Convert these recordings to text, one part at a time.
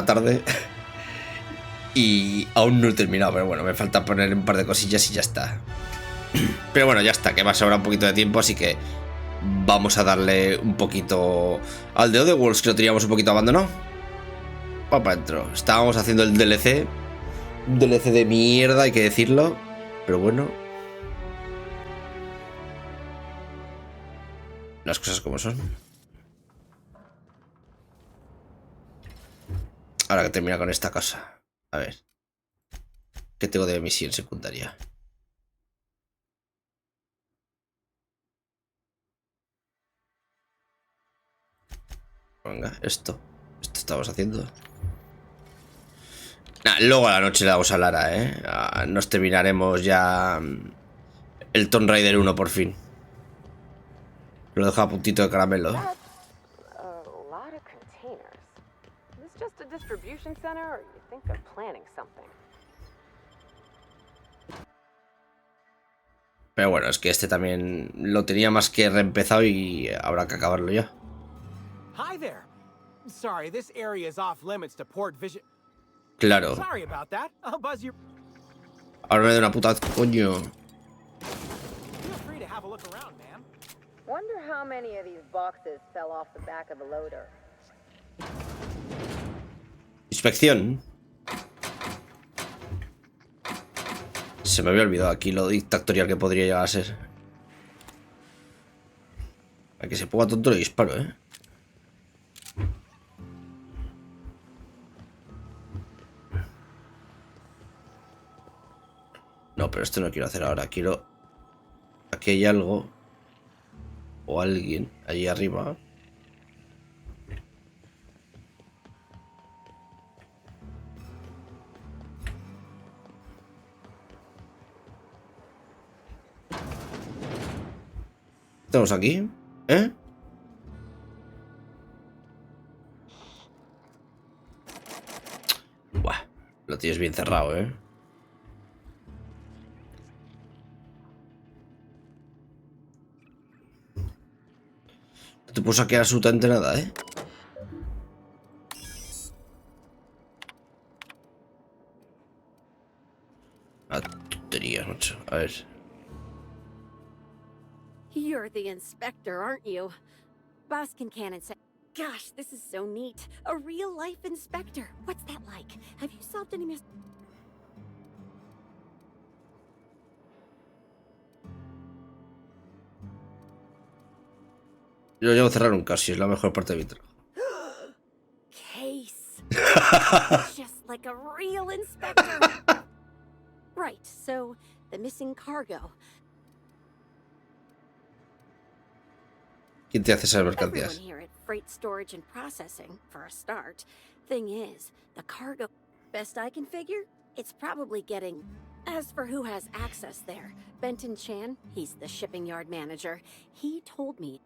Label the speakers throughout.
Speaker 1: tarde. Y aún no he terminado, pero bueno, me falta poner un par de cosillas y ya está. Pero bueno, ya está, que me ha sobrado un poquito de tiempo, así que vamos a darle un poquito al de The Worlds, que lo teníamos un poquito abandonado. Va para adentro. Estábamos haciendo el DLC. Un DLC de mierda, hay que decirlo. Pero bueno. Las cosas como son. Ahora que termina con esta cosa. A ver. ¿Qué tengo de misión secundaria? Venga, esto. Esto estamos haciendo. Nah, luego a la noche le damos a Lara, nos terminaremos ya el Tomb Raider 1 por fin. Lo dejo a puntito de caramelo. Pero bueno, es que este también lo tenía más que reempezado y habrá que acabarlo ya. Claro. Ahora me da una puta coño. Inspección. Se me había olvidado aquí lo dictatorial que podría llegar a ser. A que se ponga tonto le disparo, No, pero esto no quiero hacer ahora. Quiero... Aquí hay algo. O alguien allí arriba. Estamos aquí, Buah, lo tienes bien cerrado, No te puedo saquear absolutamente nada, Ah, tonterías, macho. A ver.
Speaker 2: You're the inspector, aren't you? Boskin Cannon said, gosh, this is so neat. A real-life inspector. What's that like? Have you solved any
Speaker 1: Yo llevo a cerrar un caso y es la mejor parte de mi trabajo.
Speaker 2: Case. Just like a real inspector. Right, so the missing cargo.
Speaker 1: ¿Quién te hace esas mercancías?
Speaker 2: Everyone here at Freight Storage and Processing, for a start. Thing is, the cargo, best I can figure, it's probably getting... As for who has access there, Benton Chan, he's the shipping yard manager, he told me...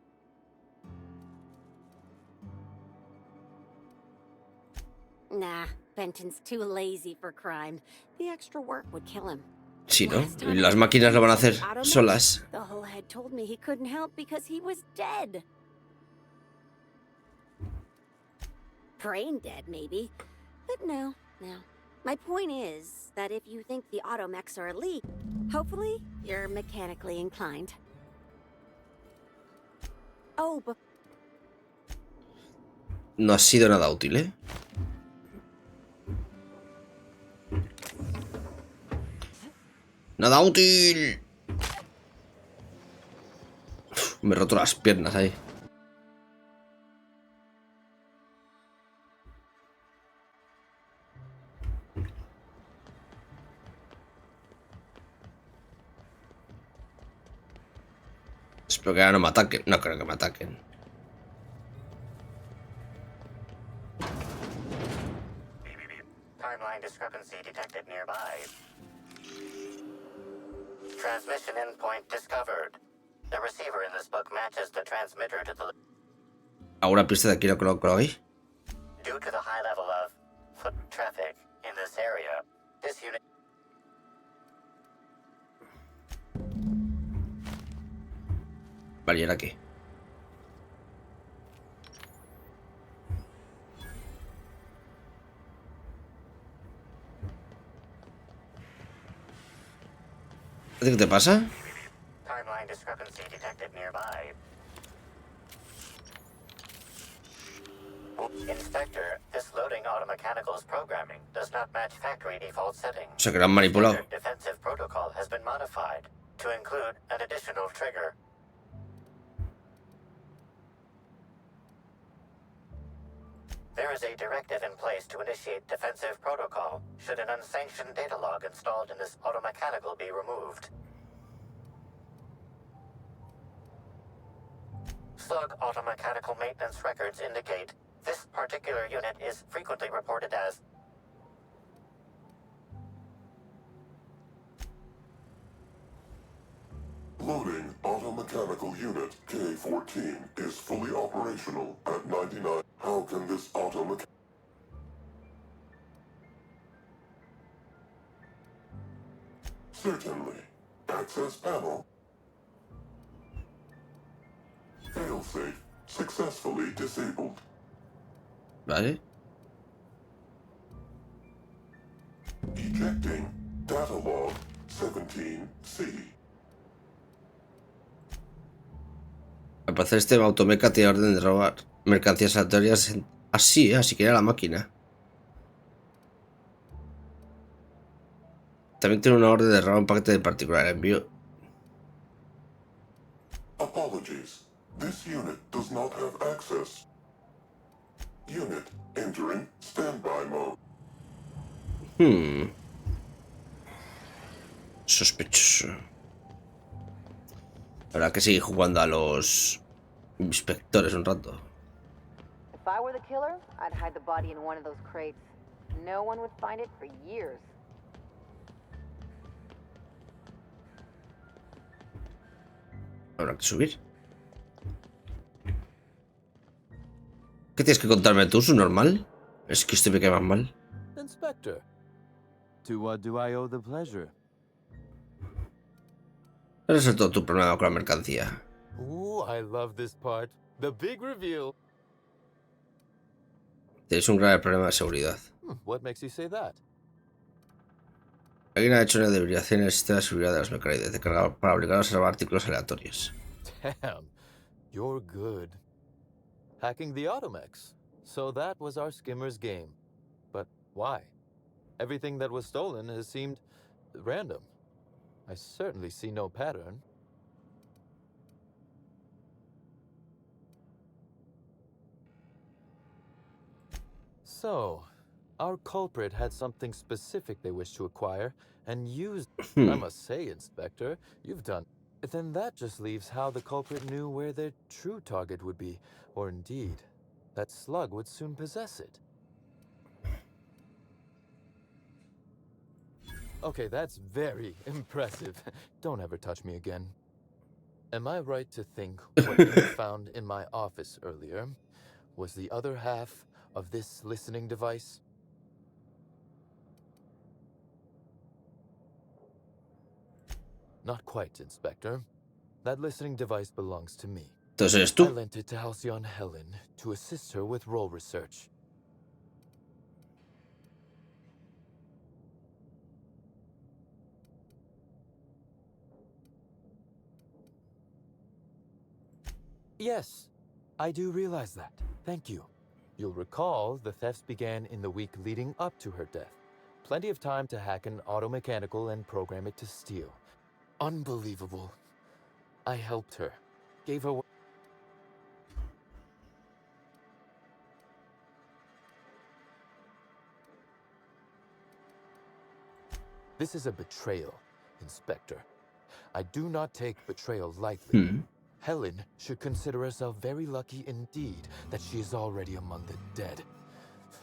Speaker 2: Nah, Benton's too lazy for crime. The extra work would kill him.
Speaker 1: Sí, ¿no? Y las máquinas lo van a hacer solas.
Speaker 2: The whole head told me he couldn't help because he was dead. Brain dead, maybe. But no. My point is that if you think the automechs are elite, hopefully you're mechanically inclined. Oh, but...
Speaker 1: No ha sido nada útil, ¡Nada útil! Uf, me he roto las piernas ahí. Espero que ahora no me ataquen. No creo que me ataquen.
Speaker 3: Timeline discrepancy detected nearby. Transmission endpoint discovered. The receiver in this book matches the transmitter to the...
Speaker 1: ¿Alguna pista de quién lo ahí?
Speaker 3: Due to the high level of foot traffic in this area, this unit...
Speaker 1: Vale, ¿y ahora qué? ¿A ti qué te pasa?
Speaker 3: Timeline discrepancy detected nearby. Inspector, this loading automechanical's programming does not match factory default settings.
Speaker 1: O sea, que lo han manipulado.
Speaker 3: Standard defensive protocol has been modified to include an additional trigger. There is a directive in place to initiate defensive protocol should an unsanctioned data log installed in this automechanical be removed. Slug automechanical maintenance records indicate this particular unit is frequently reported as
Speaker 4: Loading automechanical unit K-14 is fully operational at 99. How can this automechanical... Certainly. Access panel. Failsafe successfully disabled.
Speaker 1: Vale.
Speaker 4: Ejecting data log 17C.
Speaker 1: Al parecer este automeca tiene orden de robar mercancías aleatorias. Así, así que era la máquina. También tiene una orden de robar un paquete de particular. Envío.
Speaker 4: Apologies. This unit does not have access. Unit entering standby mode.
Speaker 1: Sospechoso. Habrá que seguir jugando a los inspectores un rato.
Speaker 5: If I were the killer, I'd hide the body in one of those crates. No one would find it for years.
Speaker 1: Habrá que subir. ¿Qué tienes que contarme tú, su normal? Es que esto me cae más mal.
Speaker 6: Inspector, to what do I owe the pleasure?
Speaker 1: Ese es todo tu problema con la mercancía.
Speaker 6: Ooh, I love this part. The big reveal.
Speaker 1: Tienes un grave problema de seguridad.
Speaker 6: What makes you say that?
Speaker 1: Alguien ha hecho una debilitación en el sistema de seguridad de las mecánicas de carga para obligarlos a salvar artículos aleatorios.
Speaker 6: Damn, you're good. Hacking the automex. So that was our skimmer's game. But why? Everything that was stolen has seemed random. I certainly see no pattern. So, our culprit had something specific they wished to acquire and used. I must say, Inspector, you've done. Then that just leaves how the culprit knew where their true target would be, or indeed, that slug would soon possess it. Okay, that's very impressive. Don't ever touch me again. Am I right to think what you found in my office earlier was the other half of this listening device? Not quite, Inspector. That listening device belongs to me.
Speaker 1: Entonces eres
Speaker 6: I
Speaker 1: tú.
Speaker 6: lent it to Halcyon Helen to assist her with role research. Yes, I do realize that. Thank you. You'll recall the thefts began in the week leading up to her death. Plenty of time to hack an automechanical and program it to steal. Unbelievable. I helped her. Gave her... This is a betrayal, Inspector. I do not take betrayal lightly. Helen should consider herself very lucky indeed that she is already among the dead.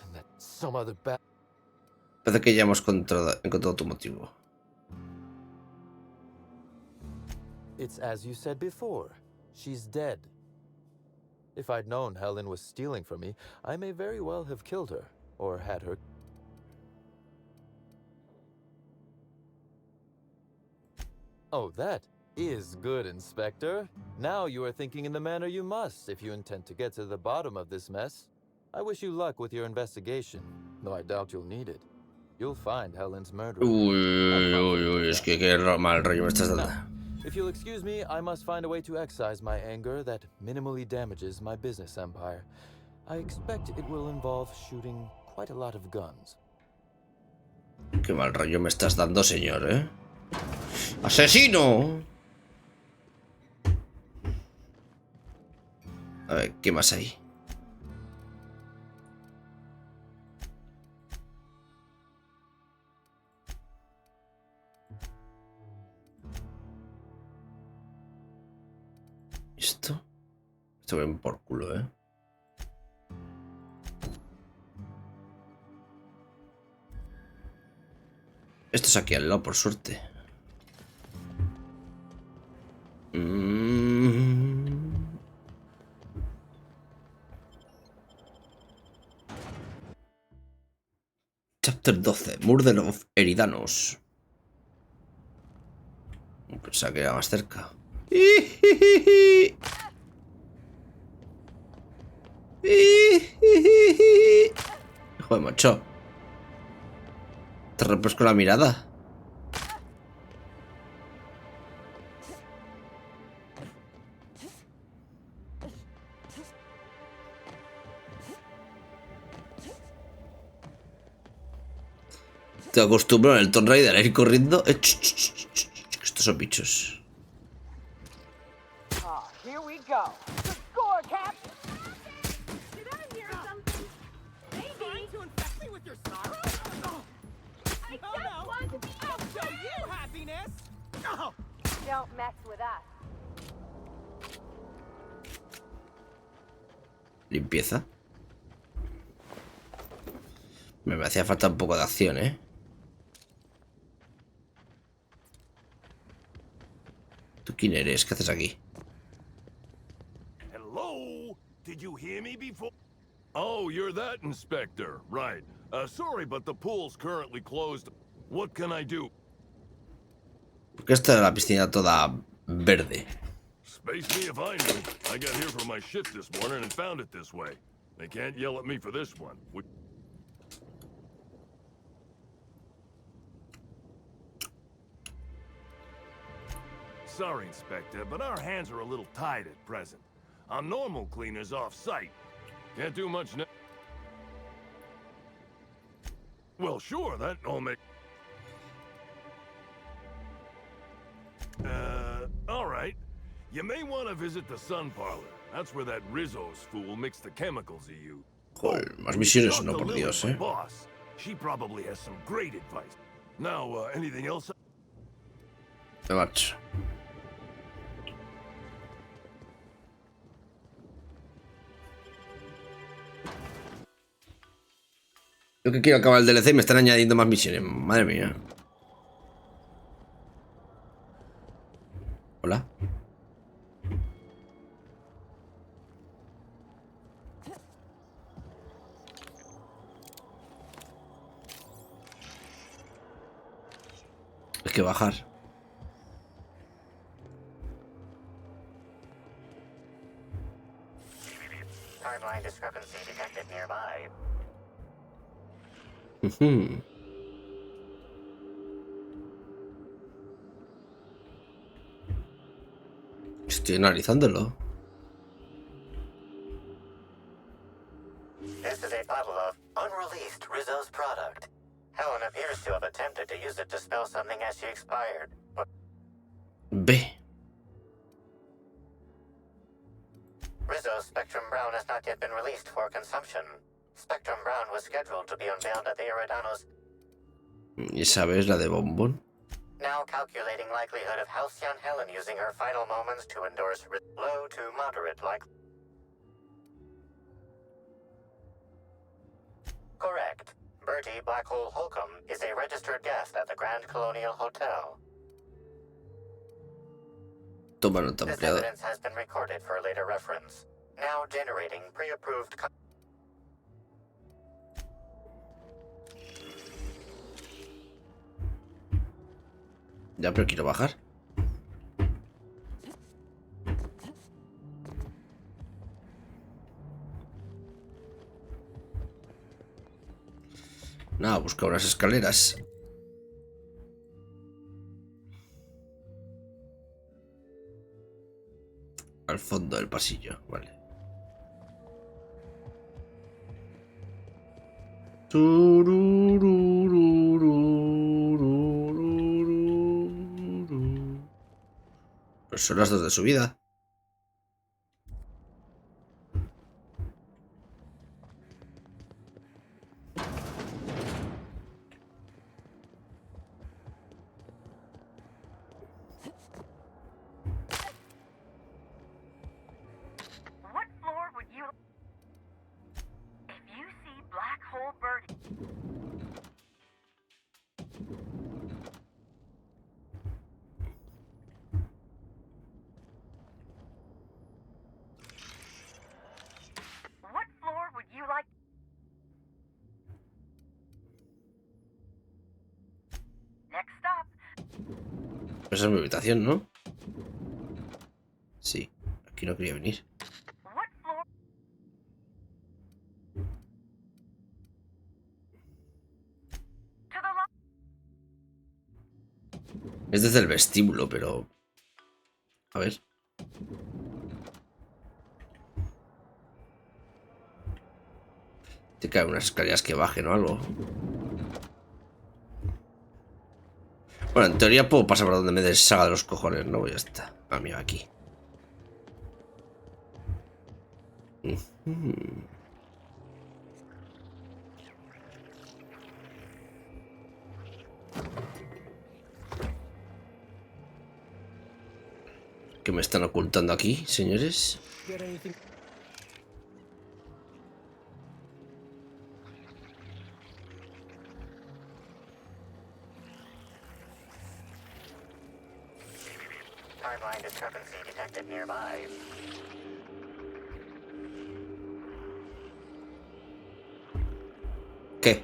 Speaker 6: And that some other
Speaker 1: Parece que ya hemos encontrado tu motivo.
Speaker 6: It's as you said before. She's dead. If I'd known Helen was stealing from me, I may very well have killed her, or had her... Oh, that is good, Inspector. Now you are thinking in the manner you must if you intend to get to the bottom of this mess. I wish you luck with your investigation, though I doubt you'll need it. you'll find Helen's murderer.
Speaker 1: Uy, es que qué mal rollo me estás dando.
Speaker 6: Now, if you'll excuse me, I must find a way to excise my anger that minimally damages my business empire. I expect it will involve shooting quite a lot of guns.
Speaker 1: Qué mal rollo me estás dando, señor, ¿eh? ¡Asesino! A ver, ¿qué más hay? ¿Esto? Esto ven por culo, ¿eh? Esto es aquí al lado, por suerte. Chapter 12. Murder of Eridanos. Pensaba que era más cerca. Joder, macho. Te refresco la mirada. Te acostumbro en el Tomb Raider a ir corriendo. Estos son bichos.
Speaker 5: Here we go. The score, Cap.
Speaker 2: Did I hear something? Maybe. Trying to infect me with your sorrow? I just want to be
Speaker 7: I'll show you happiness! Oh.
Speaker 5: Don't mess with us.
Speaker 1: Limpieza. Me hacía falta un poco de acción, ¿eh? ¿Tú quién eres? ¿Qué haces aquí?
Speaker 8: Hello? Did you hear me before? Oh, you're that inspector. Right. Sorry, but the pool's currently closed. What can I do?
Speaker 1: ¿Por qué está la piscina toda verde?
Speaker 8: Space me if I knew. I got here for my shit this morning and found it this way. They can't yell at me for this one. Sorry, Inspector, but our hands are a little tied at present. Our normal cleaner's off-site. Can't do much now. Well, sure, that all makes... all right. You may want to visit the sun parlor. That's where that Rizzo's fool mixed the chemicals he used.
Speaker 1: Joder, más misiones no, por Dios,
Speaker 8: My boss. She probably has some great advice. Now, anything else?
Speaker 1: Me marcho. Yo que quiero acabar el DLC y me están añadiendo más misiones. Madre mía. Hola. Hay que bajar.
Speaker 3: Timeline discrepancy detected nearby.
Speaker 1: Estoy analizándolo.
Speaker 3: This is a bottle of unreleased Rizzo's product. Helen appears to have attempted to use it to spell something as she expired, but
Speaker 1: B.
Speaker 3: Rizzo's Spectrum Brown has not yet been released for consumption. Spectrum Brown was scheduled to be unveiled at the Eridanos.
Speaker 1: ¿Y sabes la de bombón?
Speaker 3: Now calculating likelihood of Halcyon Helen using her final moments to endorse low to moderate like. Correct. Bertie Blackhole Holcomb is a registered guest at the Grand Colonial Hotel.
Speaker 1: Toma nota,
Speaker 3: This
Speaker 1: empleado.
Speaker 3: evidence has been recorded for later reference. Now generating pre-approved.
Speaker 1: Ya, pero quiero bajar. Nada, buscar unas escaleras. Al fondo del pasillo, vale. Pues son las 2 de subida.
Speaker 9: What floor would you... If you see black hole birdie... What floor would you like... Next stop.
Speaker 1: Esa es mi habitación, ¿no? Sí, aquí no quería venir.
Speaker 9: What floor... To the left.
Speaker 1: Es desde el vestíbulo, pero... A ver. Te caen unas escaleras que bajen o algo. Bueno, en teoría puedo pasar por donde me deshaga de los cojones, ¿no? Ya está. Ah, mira, aquí. ¿Qué me están ocultando aquí, señores?
Speaker 3: Timeline discrepancy detected nearby.
Speaker 1: ¿Qué?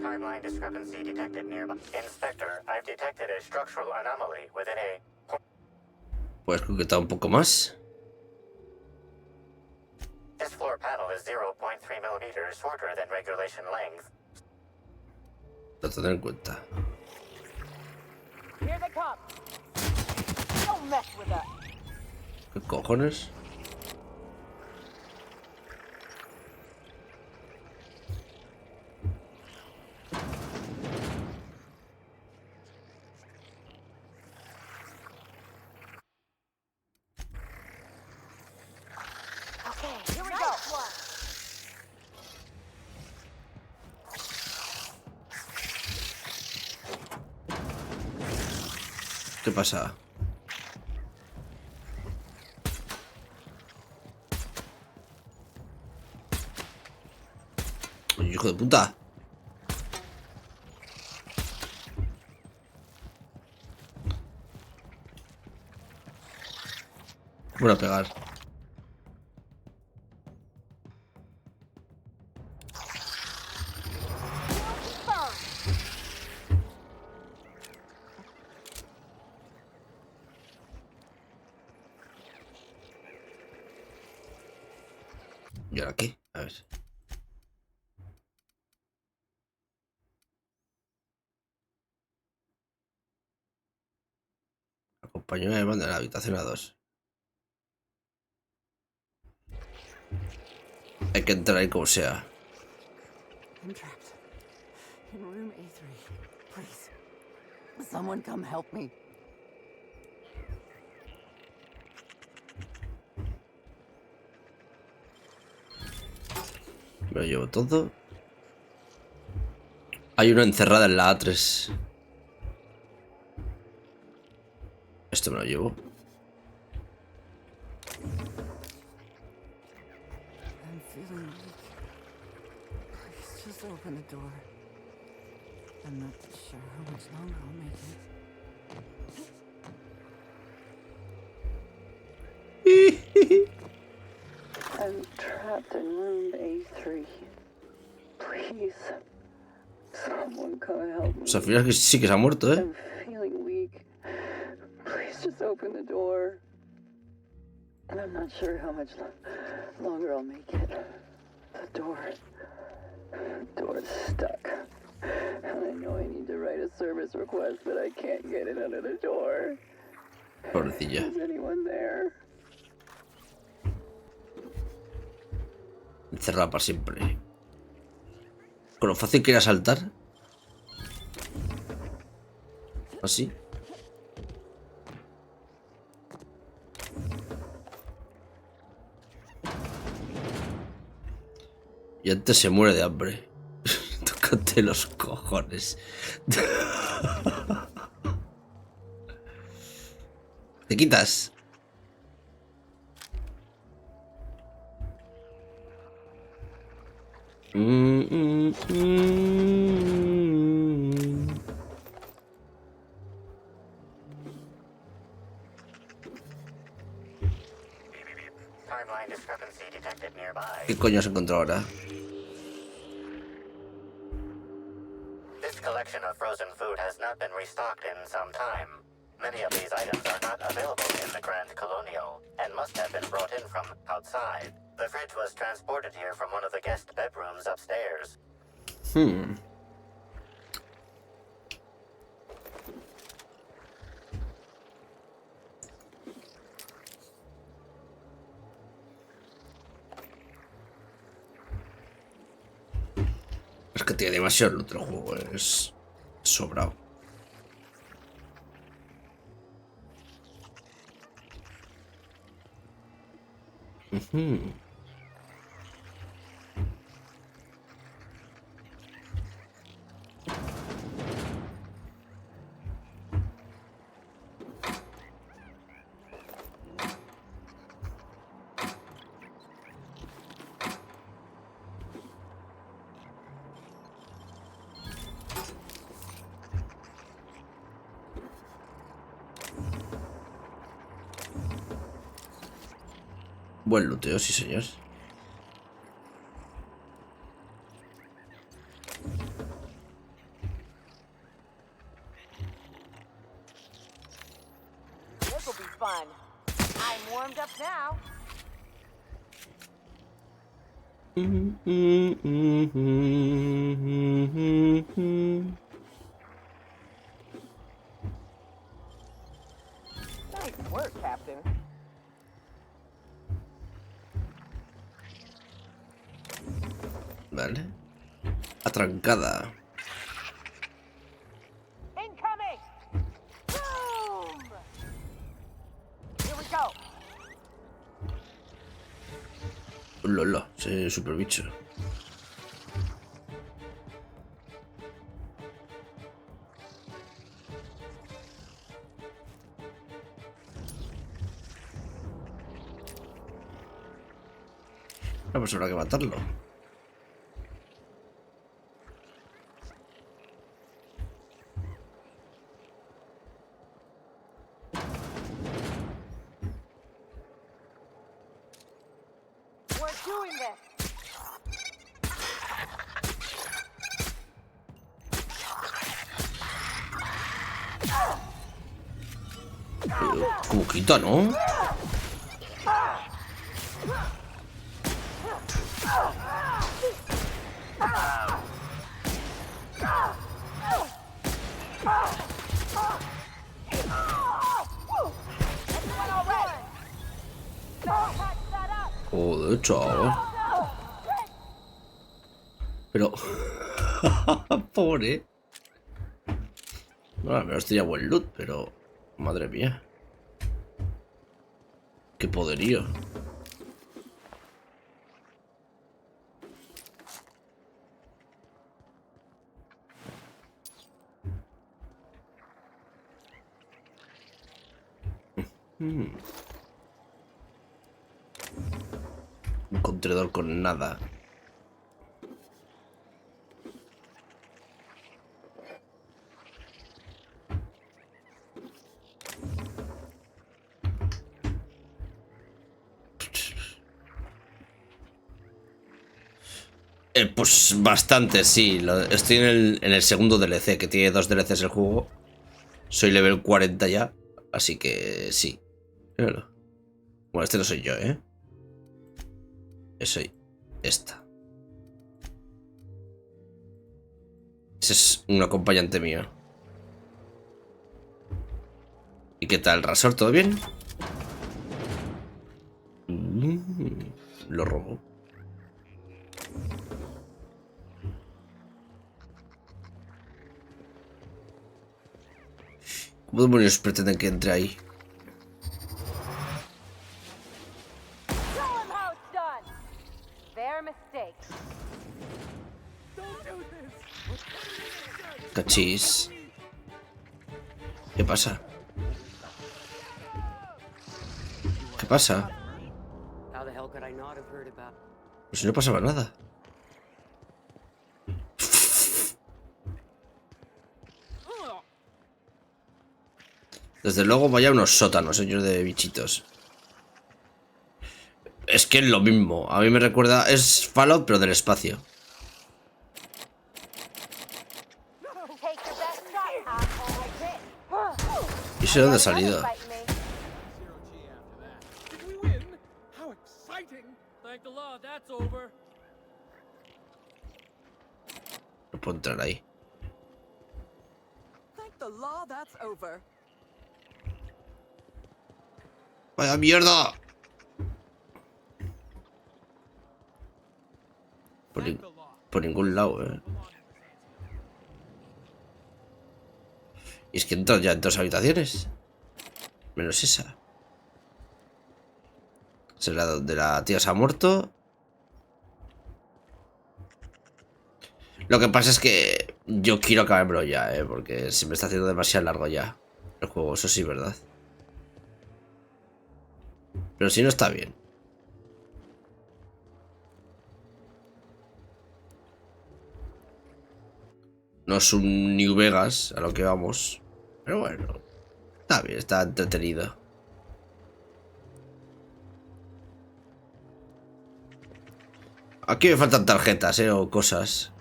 Speaker 3: Timeline discrepancy detected nearby. Inspector, I've detected a structural anomaly within a...
Speaker 1: ¿Puedes concretar un poco más?
Speaker 3: This floor panel is 0.3 millimeters shorter than regulation length.
Speaker 1: Lo tendré en cuenta.
Speaker 7: Here they come. Don't mess with us.
Speaker 1: ¿Qué cojones?
Speaker 7: Okay, here we go.
Speaker 1: ¿Qué pasa? Oye, hijo de puta. Voy a pegar. ¿Y ahora qué? A ver. Acompáñame de la habitación a 2. Hay que entrar ahí como sea.
Speaker 10: I'm trapped in room A3. Please, someone come help me.
Speaker 1: Me lo llevo todo. Hay una encerrada en la A3. Esto me lo llevo.
Speaker 10: I'm feeling weak. Please just open the door. I'm not sure how much longer I'll make it. I'm trapped in room A3. Please, someone come help me.
Speaker 1: Pues al final sí que se ha muerto,
Speaker 10: I'm feeling weak. Please just open the door. I'm not sure how much longer I'll make it. The door's stuck. And I know I need to write a service request, but I can't get it under the door.
Speaker 1: Pobrecilla.
Speaker 10: Is anyone there?
Speaker 1: Encerrada para siempre. Con lo fácil que era saltar. Así. Y antes se muere de hambre. Tócate los cojones. ¿Te quitas?
Speaker 3: Timeline discrepancy detected nearby.
Speaker 1: ¿Qué coño has encontrado ahora?
Speaker 3: This collection of frozen food has not been restocked in some time. Many of these items are not available in the Grand Colonial and must have been brought in from outside. The fridge was transported here from one of the guest bedrooms upstairs.
Speaker 1: Es que tiene demasiado el otro juego, es sobrado. Buen luteo, sí señor.
Speaker 7: This'll be fun. I'm warmed up now. Nice work, Captain.
Speaker 1: Vale. Atrancada.
Speaker 7: Incoming! Boom! Here we go.
Speaker 1: Lola, ese super bicho. Pues habrá que matarlo.
Speaker 7: We're doing this.
Speaker 1: Como quita, ¿no? Joder, chaval. Pero... pobre. Bueno, al menos tenía buen loot, pero... Madre mía. Qué poderío. Un contenedor con nada. Pues bastante, sí. Estoy en el segundo DLC, que tiene 2 DLCs el juego. Soy level 40 ya, así que sí. Míralo. Bueno, este no soy yo, ¿eh? Yo soy esta. Ese es un acompañante mío. ¿Y qué tal, Rasor? ¿Todo bien? Lo robo. ¿Cómo demonios pretenden que entre ahí?
Speaker 7: Tell 'em how it's done. Their mistake.
Speaker 1: Cachis. ¿Qué pasa? ¿Qué pasa? Pues si no pasaba nada. Desde luego vaya unos sótanos, señor de bichitos. Es que es lo mismo. A mí me recuerda... Es Fallout, pero del espacio.
Speaker 7: Take your best shot, asshole.
Speaker 1: ¿Y sé dónde ha salido?
Speaker 7: Fight me.
Speaker 11: Did we win? How exciting! Thank the law, that's over.
Speaker 1: No puedo entrar ahí.
Speaker 10: Thank the law that's over.
Speaker 1: ¡Vaya mierda! Por ningún lado, Y es que entran ya en 2 habitaciones. Menos esa. Será donde la tía se ha muerto. Lo que pasa es que yo quiero acabármelo ya, porque se me está haciendo demasiado largo ya el juego, eso sí, ¿verdad? Pero si no está bien. No es un New Vegas a lo que vamos. Pero bueno, está bien, está entretenido. Aquí me faltan tarjetas, o cosas.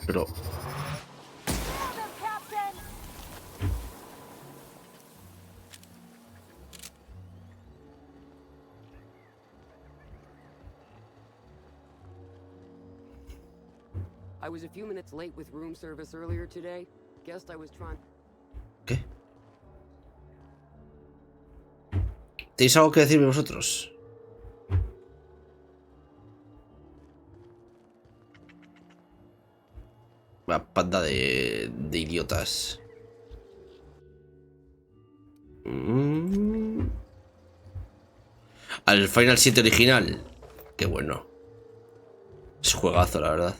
Speaker 1: Pero...
Speaker 12: I was a few minutes late with room service earlier today. Guessed I was trying.
Speaker 1: ¿Qué? ¿Tenéis algo que decirme vosotros? Una panda de idiotas. Al Final 7 original. Qué bueno. Es juegazo, la verdad.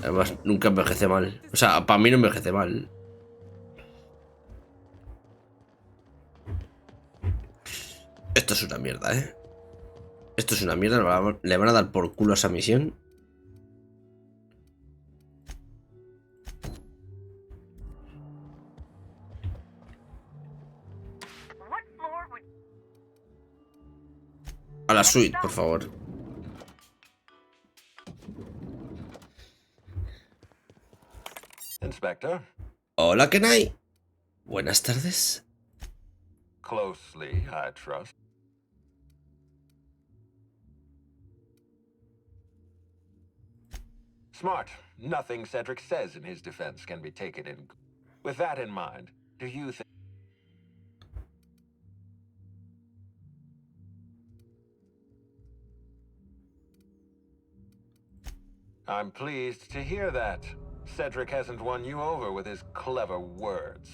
Speaker 1: Además, nunca envejece mal. O sea, para mí no envejece mal. Esto es una mierda, Esto es una mierda. Le van a dar por culo a esa misión. A la suite, por favor.
Speaker 13: Inspector.
Speaker 1: Hola, Kenai. Buenas tardes.
Speaker 13: Closely, I trust. Smart. Nothing Cedric says in his defense can be taken in. With that in mind, do you think... I'm pleased to hear that. Cedric hasn't won you over with his clever words.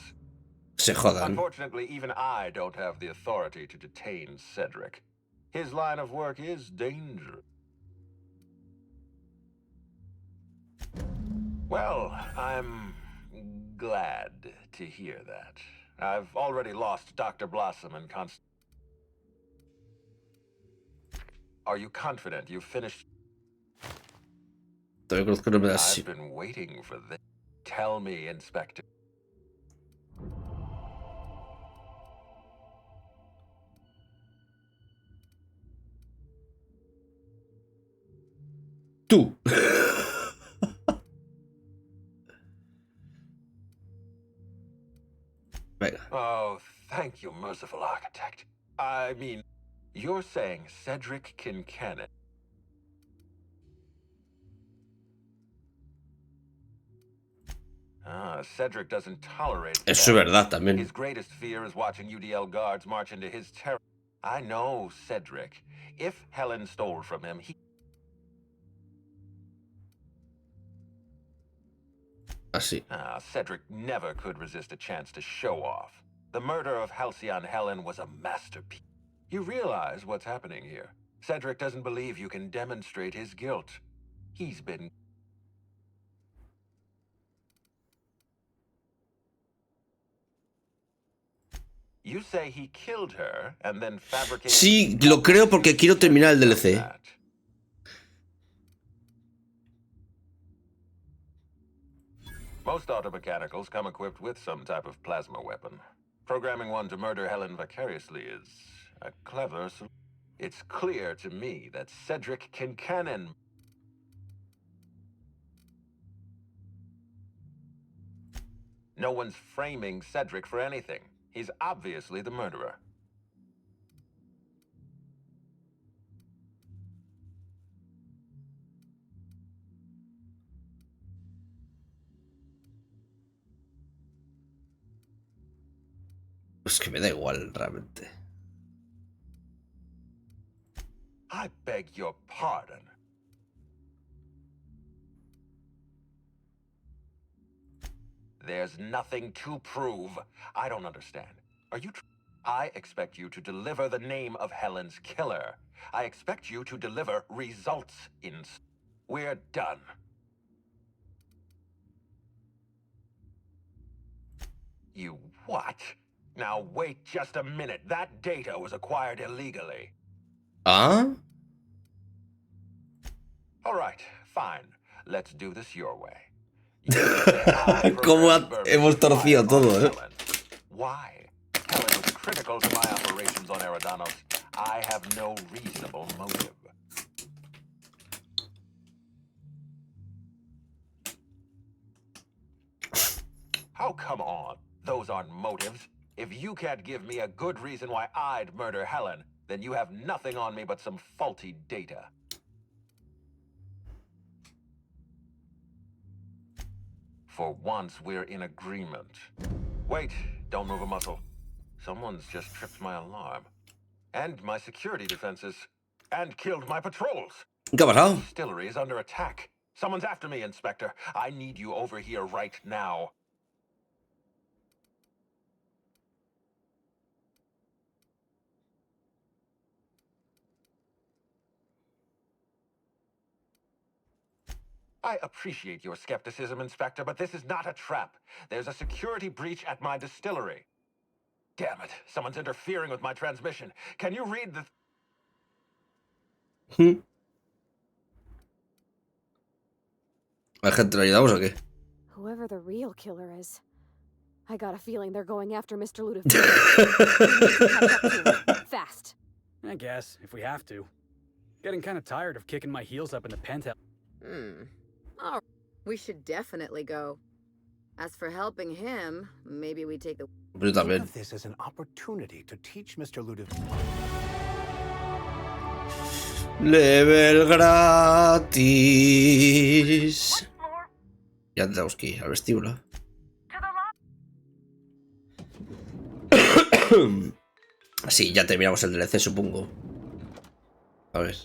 Speaker 1: Se jodan.
Speaker 13: Unfortunately, even I don't have the authority to detain Cedric. His line of work is dangerous. Well, I'm glad to hear that. I've already lost Dr. Blossom and Are you confident you've finished? I've been waiting for this. Tell me, Inspector.
Speaker 1: Tú. Venga.
Speaker 13: Oh, thank you, merciful architect. I mean, you're saying Cedric Kincannon. Cedric doesn't tolerate
Speaker 1: Eso es verdad también.
Speaker 13: His greatest fear is watching UDL guards march into his terror. I know Cedric. If Helen stole from him, he...
Speaker 1: Así.
Speaker 13: Cedric never could resist a chance to show off. The murder of Halcyon Helen was a masterpiece. You realize what's happening here. Cedric doesn't believe you can demonstrate his guilt. He's been... You say he killed her and then fabricated...
Speaker 1: Sí, lo creo porque quiero terminar el DLC.
Speaker 13: Most automechanicals come equipped with some type of plasma weapon. Programming one to murder Helen vicariously is a clever solution. It's clear to me that Cedric Kincannon... No one's framing Cedric for anything. He's obviously the murderer.
Speaker 1: Es que me da igual, realmente.
Speaker 13: I beg your pardon. There's nothing to prove. I don't understand. Are you... I expect you to deliver the name of Helen's killer. I expect you to deliver results in... We're done. You what? Now wait just a minute. That data was acquired illegally.
Speaker 1: ¿Ah?
Speaker 13: All right, fine. Let's do this your way.
Speaker 1: Cómo hemos torcido todo, ¿eh?
Speaker 13: Why? Helen was critical to my operations on Eridanos. I have no reasonable motive. Oh, come on. Those aren't motives. If you can't give me a good reason why I'd murder Helen, then you have nothing on me but some faulty data. For once, we're in agreement. Wait, don't move a muscle. Someone's just tripped my alarm. And my security defenses. And killed my patrols.
Speaker 1: ¿Qué ha pasado?
Speaker 13: The distillery is under attack. Someone's after me, Inspector. I need you over here right now. I appreciate your skepticism, Inspector, but this is not a trap. There's a security breach at my distillery. Damn it, someone's interfering with my transmission. Can you read the...
Speaker 1: ¿Hay gente lo ayudamos o qué?
Speaker 14: Whoever the real killer is, I got a feeling they're going after Mr. Ludovic. Fast.
Speaker 11: I guess, if we have to. Getting kind of tired of kicking my heels up in the penthouse.
Speaker 5: Oh, we should definitely go. As for helping him, maybe we take the...
Speaker 1: Yo también.
Speaker 15: Think of this as an opportunity to teach Mr. Ludovic.
Speaker 1: Level gratis. Ya tenemos que ir al vestíbulo. Sí, ya terminamos el DLC, supongo. A ver.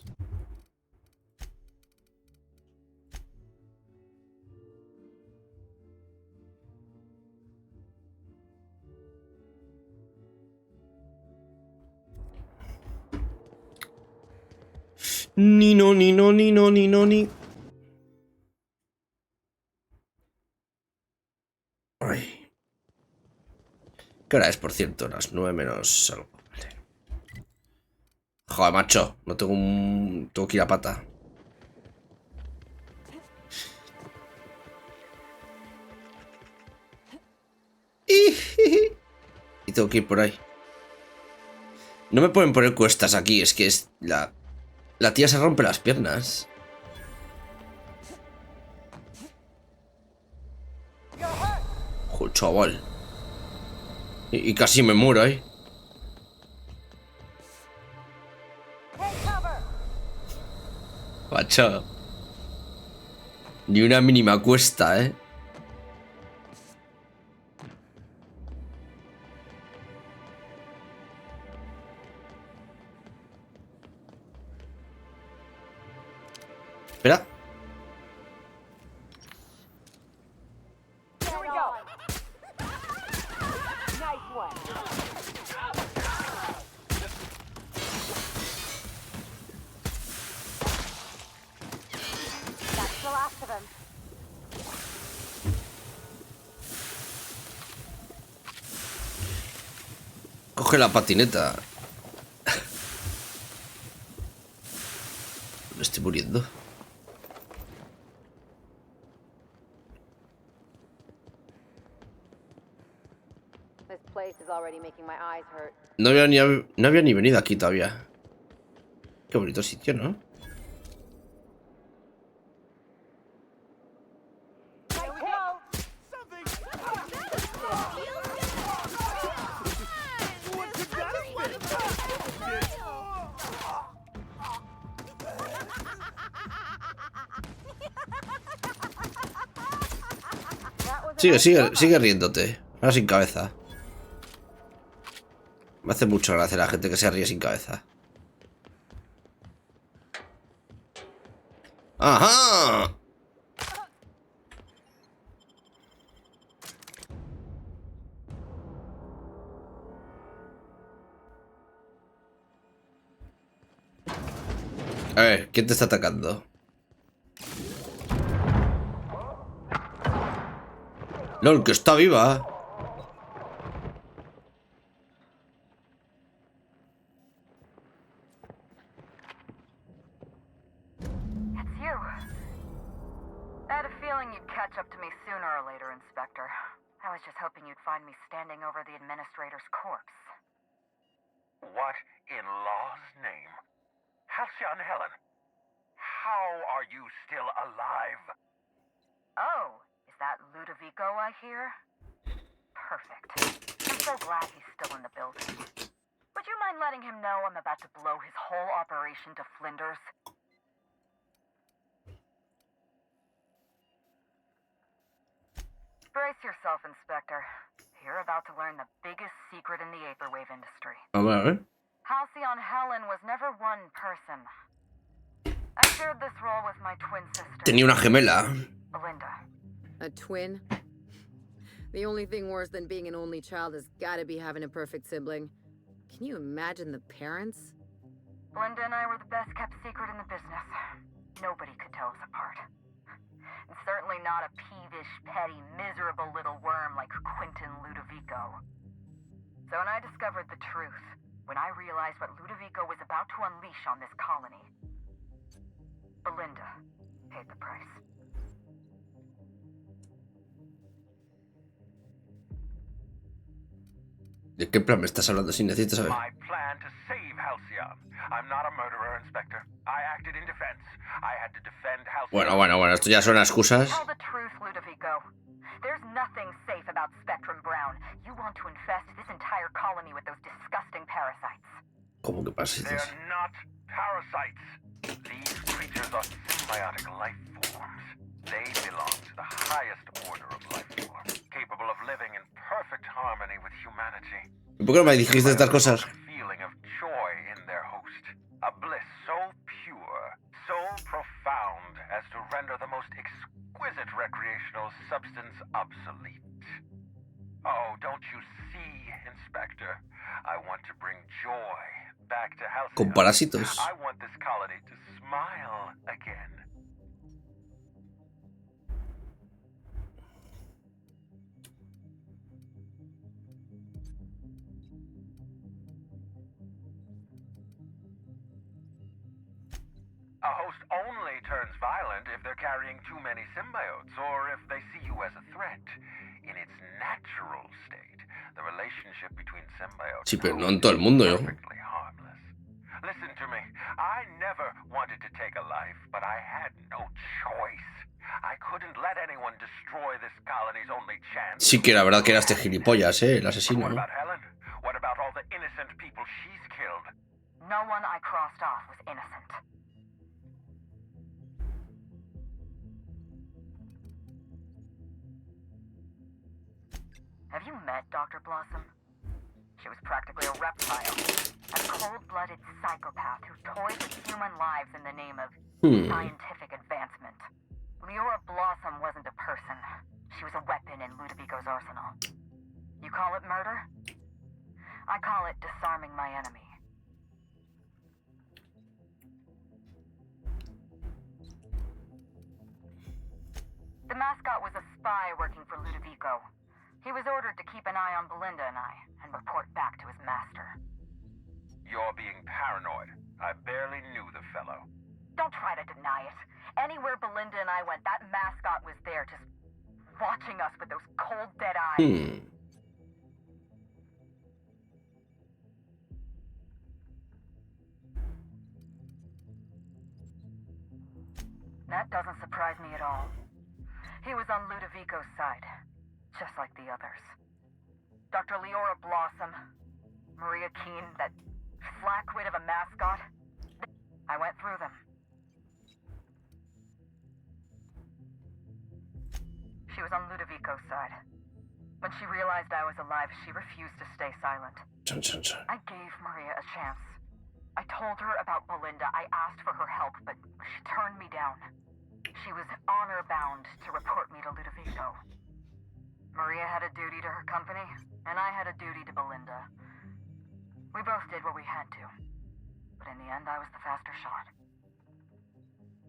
Speaker 1: Ni no, ni no, ni no, ni no, ni. Ay. ¿Qué hora es, por cierto? Las 9 menos algo. Vale. Joder, macho. No tengo un... Tengo que ir a pata. Y tengo que ir por ahí. No me pueden poner cuestas aquí. Es que es la... La tía se rompe las piernas. Joder, chaval. Y casi me muero ahí. Macho. Ni una mínima cuesta, ¿eh? Espera. Coge la patineta. Me estoy muriendo. No había ni venido aquí todavía. Qué bonito sitio, ¿no? Sigue riéndote. Ahora sin cabeza. Me hace mucha gracia la gente que se ríe sin cabeza. ¡Ajá! A ver, ¿quién te está atacando? ¡Lol, que está viva!
Speaker 13: What in law's name? Halcyon Helen, how are you still alive?
Speaker 9: Oh, is that Ludovico I hear? Perfect. I'm so glad he's still in the building. Would you mind letting him know I'm about to blow his whole operation to flinders? Brace yourself, Inspector. You're about to learn the biggest secret in the vaporwave industry. Halcyon Helen was never one person. I shared this role with my twin sister.
Speaker 1: Tenía una gemela.
Speaker 9: Belinda.
Speaker 5: A twin? The only thing worse than being an only child has gotta be having a perfect sibling. Can you imagine the parents?
Speaker 9: Belinda and I were the best kept secret in the business. Nobody could tell us apart. And certainly not a peevish, petty, miserable little worm like Quentin Ludovico. So when I discovered the truth, when I realized what Ludovico was about to unleash on this colony, Belinda paid the price.
Speaker 1: ¿De qué plan me estás hablando? Si necesito saber.
Speaker 13: My plan to save Halcyon. I'm not a murderer, Inspector. I acted in defense. I had to defend Halcyon.
Speaker 1: Bueno, esto ya son excusas.
Speaker 9: Tell the truth, Ludovico. There's nothing safe about Spectrum Brown. You want to infest this entire colony with those disgusting parasites.
Speaker 1: ¿Cómo que parasitos?
Speaker 13: They're not parasites. These creatures are symbiotic life forms. They belong to the highest order of life form, capable of living in perfect harmony with humanity.
Speaker 1: ¿Y por qué no me dijiste estas cosas?
Speaker 13: Feeling of joy in their host, a bliss so pure, so profound as to render the most exquisite recreational substance obsolete. Oh, don't you see, Inspector? I want to bring joy back to Halcyon.
Speaker 1: Con parásitos.
Speaker 13: I want this colony to smile again. A host only turns violent if they're carrying too many symbiotes, or if they see you as a threat. In its natural state, the relationship between symbiotes
Speaker 1: Sí, pero no en todo el mundo, yo.
Speaker 13: perfectly harmless. Listen to me. I never wanted to take a life, but I had no choice. I couldn't let anyone destroy this colony's only chance.
Speaker 1: Sí que la verdad que era este gilipollas, el asesino.
Speaker 13: What about Helen?
Speaker 9: No one I crossed off was innocent. Have you met Dr. Blossom? She was practically a reptile. A cold-blooded psychopath who toyed with human lives in the name of scientific advancement. Leora Blossom wasn't a person. She was a weapon in Ludovico's arsenal. You call it murder? I call it disarming my enemy. The mascot was a spy working for Ludovico. He was ordered to keep an eye on Belinda and I, and report back to his master.
Speaker 13: You're being paranoid. I barely knew the fellow.
Speaker 9: Don't try to deny it. Anywhere Belinda and I went, that mascot was there, just watching us with those cold, dead eyes. That doesn't surprise me at all. He was on Ludovico's side, just like the others. Dr. Leora Blossom, Maria Keene, that flackwit of a mascot. I went through them. She was on Ludovico's side. When she realized I was alive, she refused to stay silent. I gave Maria a chance. I told her about Belinda. I asked for her help, but she turned me down. She was honor-bound to report me to Ludovico. Maria had a duty to her company, and I had a duty to Belinda. We both did what we had to. But in the end, I was the faster shot.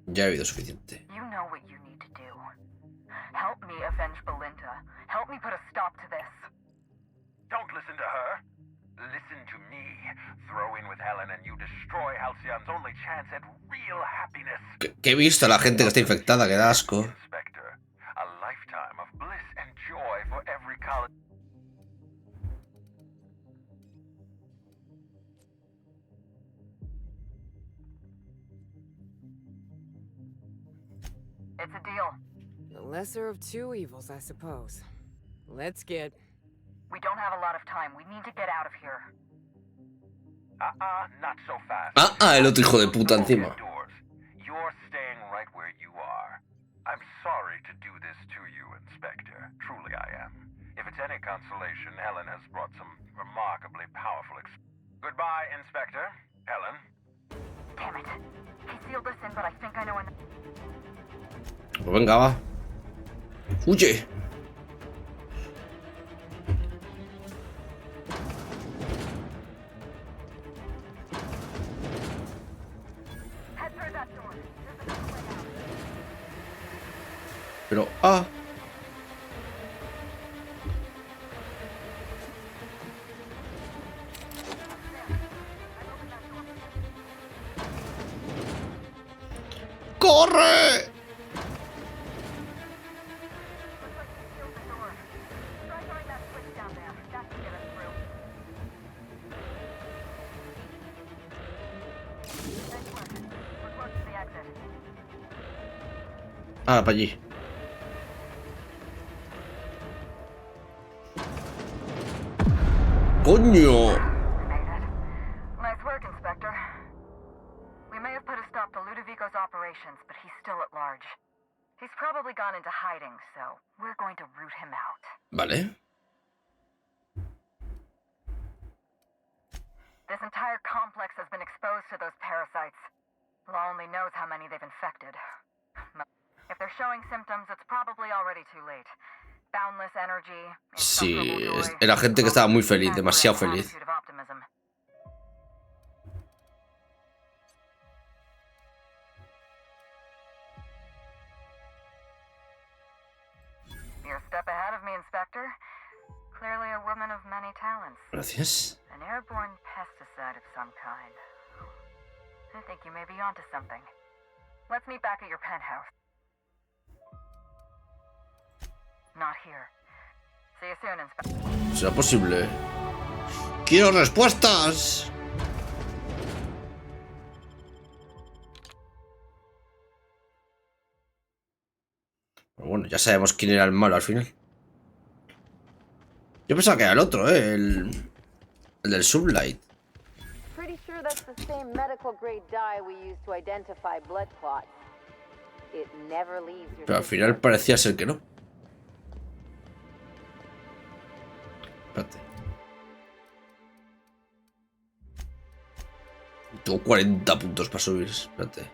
Speaker 1: Ya he habido suficiente.
Speaker 9: You know what you need to do. Help me avenge Belinda. Help me put a stop to this.
Speaker 13: Don't listen to her. Listen to me. Throw in with Helen and you destroy Halcyon's only chance at real happiness.
Speaker 1: Que he visto a la gente que está infectada, que da asco.
Speaker 13: Inspector, a lifetime of bliss and joy for every college.
Speaker 9: It's a deal.
Speaker 10: The lesser of two evils, I suppose. Let's get...
Speaker 9: We don't have a lot of time. We need to get out of here.
Speaker 13: Not so fast.
Speaker 1: El otro hijo de puta encima.
Speaker 13: You're staying right where you are. I'm sorry to do this to you, Inspector. Truly I am. If it's any consolation, Helen has brought some remarkably powerful Goodbye, Inspector. Helen.
Speaker 9: Damn it. He sealed us in, but I think I know enough.
Speaker 1: Pues venga, va. Huye. Pero, ¡corre! Para allí. ¡Coño!
Speaker 9: Nice work, Inspector. We may have put a stop to Ludovico's operations, but he's still at large. He's probably gone into hiding, so we're going to root him out.
Speaker 1: Vale.
Speaker 9: This entire complex has been exposed to those parasites. Law only knows how many they've infected. If they're showing symptoms, it's probably already too late. Boundless energy.
Speaker 1: Sí, era gente que estaba muy feliz, demasiado feliz.
Speaker 9: You're a step ahead of me, Inspector. Clearly a woman of many talents.
Speaker 1: Gracias.
Speaker 9: An airborne pesticide of some kind. I think you may be onto something. Let's meet back at your penthouse. Not here. See you soon, Inspector.
Speaker 1: ¿Será posible? ¡Quiero respuestas! Pero bueno, ya sabemos quién era el malo al final. Yo pensaba que era el otro, el del Sublight.
Speaker 7: Pretty sure that's the the same medical grade dye we use to identify blood clots. It never leaves your
Speaker 1: Pero al final parecía ser que no. Espérate. Tengo 40 puntos para subir. Espérate.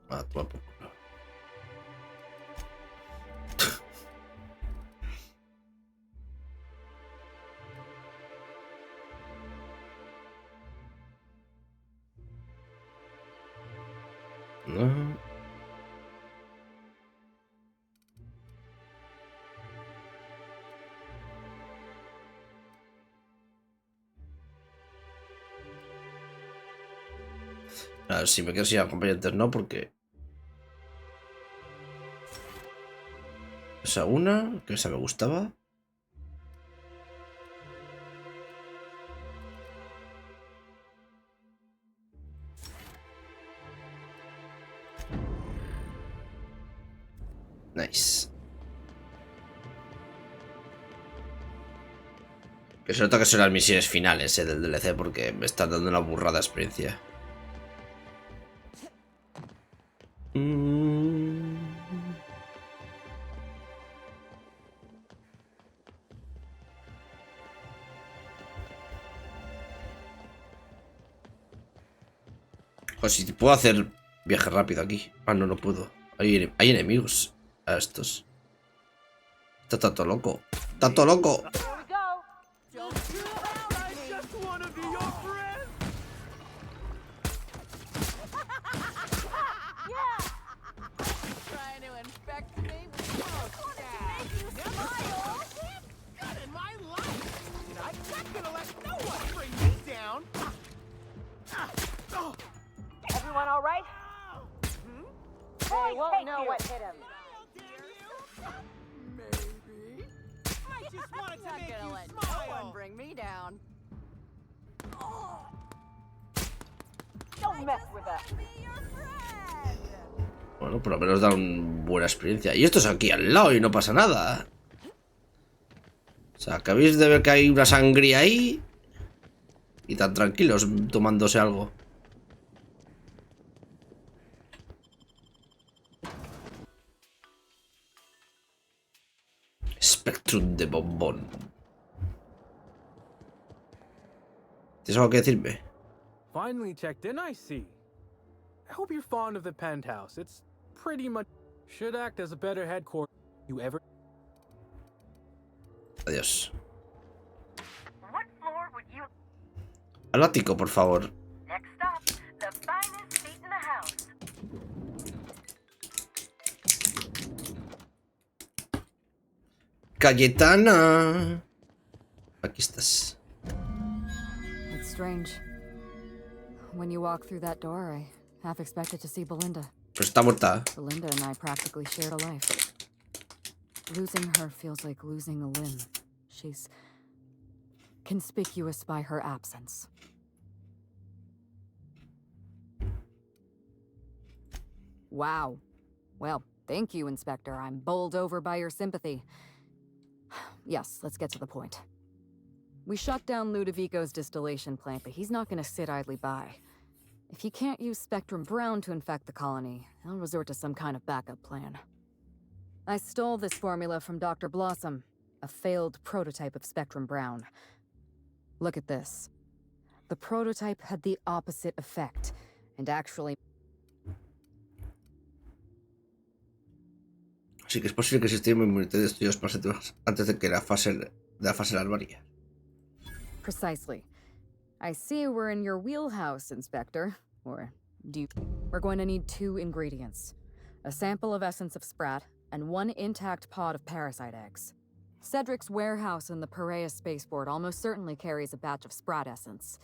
Speaker 1: Ah, toma por culo. No. A ver, si me quedo sin acompañantes, no, porque... Esa una, que esa me gustaba. Nice. Que se nota que son las misiones finales del DLC porque me están dando una burrada experiencia. Pues si puedo hacer viaje rápido aquí. Ah, no, no puedo. Hay enemigos a estos. Está todo loco. Está todo loco.
Speaker 7: Everyone all right? They won't know what hit him.
Speaker 10: Maybe. I just wanted to make you let smile. No one bring me down.
Speaker 7: Don't mess with us.
Speaker 1: Bueno, por lo menos da una buena experiencia. Y esto es aquí al lado y no pasa nada. O sea, acabáis de ver que hay una sangría ahí. Y tan tranquilos tomándose algo. Spectrum de bombón. ¿Tienes algo que decirme?
Speaker 16: Finally checked in, I see. I hope you're fond of the penthouse. It's pretty much should act as a better headquarters you ever.
Speaker 1: Adiós.
Speaker 9: What floor would you...
Speaker 1: Al ático, por favor.
Speaker 9: Next stop, the finest seat in the house.
Speaker 1: Cayetana. Aquí estás.
Speaker 10: It's strange. When you walk through that door, I half expected to see Belinda.
Speaker 1: Pero está muerta.
Speaker 10: Belinda and I practically shared a life. Losing her feels like losing a limb. She's conspicuous by her absence. Wow. Well, thank you, Inspector. I'm bowled over by your sympathy. Yes, let's get to the point. We shut down Ludovico's distillation plant, but he's not going to sit idly by. If he can't use Spectrum Brown to infect the colony, he'll resort to some kind of backup plan. I stole this formula from Dr. Blossom, a failed prototype of Spectrum Brown. Look at this. The prototype had the opposite effect, and actually...
Speaker 1: Así que es posible que el sistema inmunitario de estudios parasitos antes de que la fase larvaria.
Speaker 10: Precisely. I see we're in your wheelhouse, Inspector. Or do you... We're going to need 2 ingredients. A sample of essence of sprat, and 1 intact pod of parasite eggs. Cedric's warehouse in the Perea spaceport almost certainly carries a batch of sprat essence.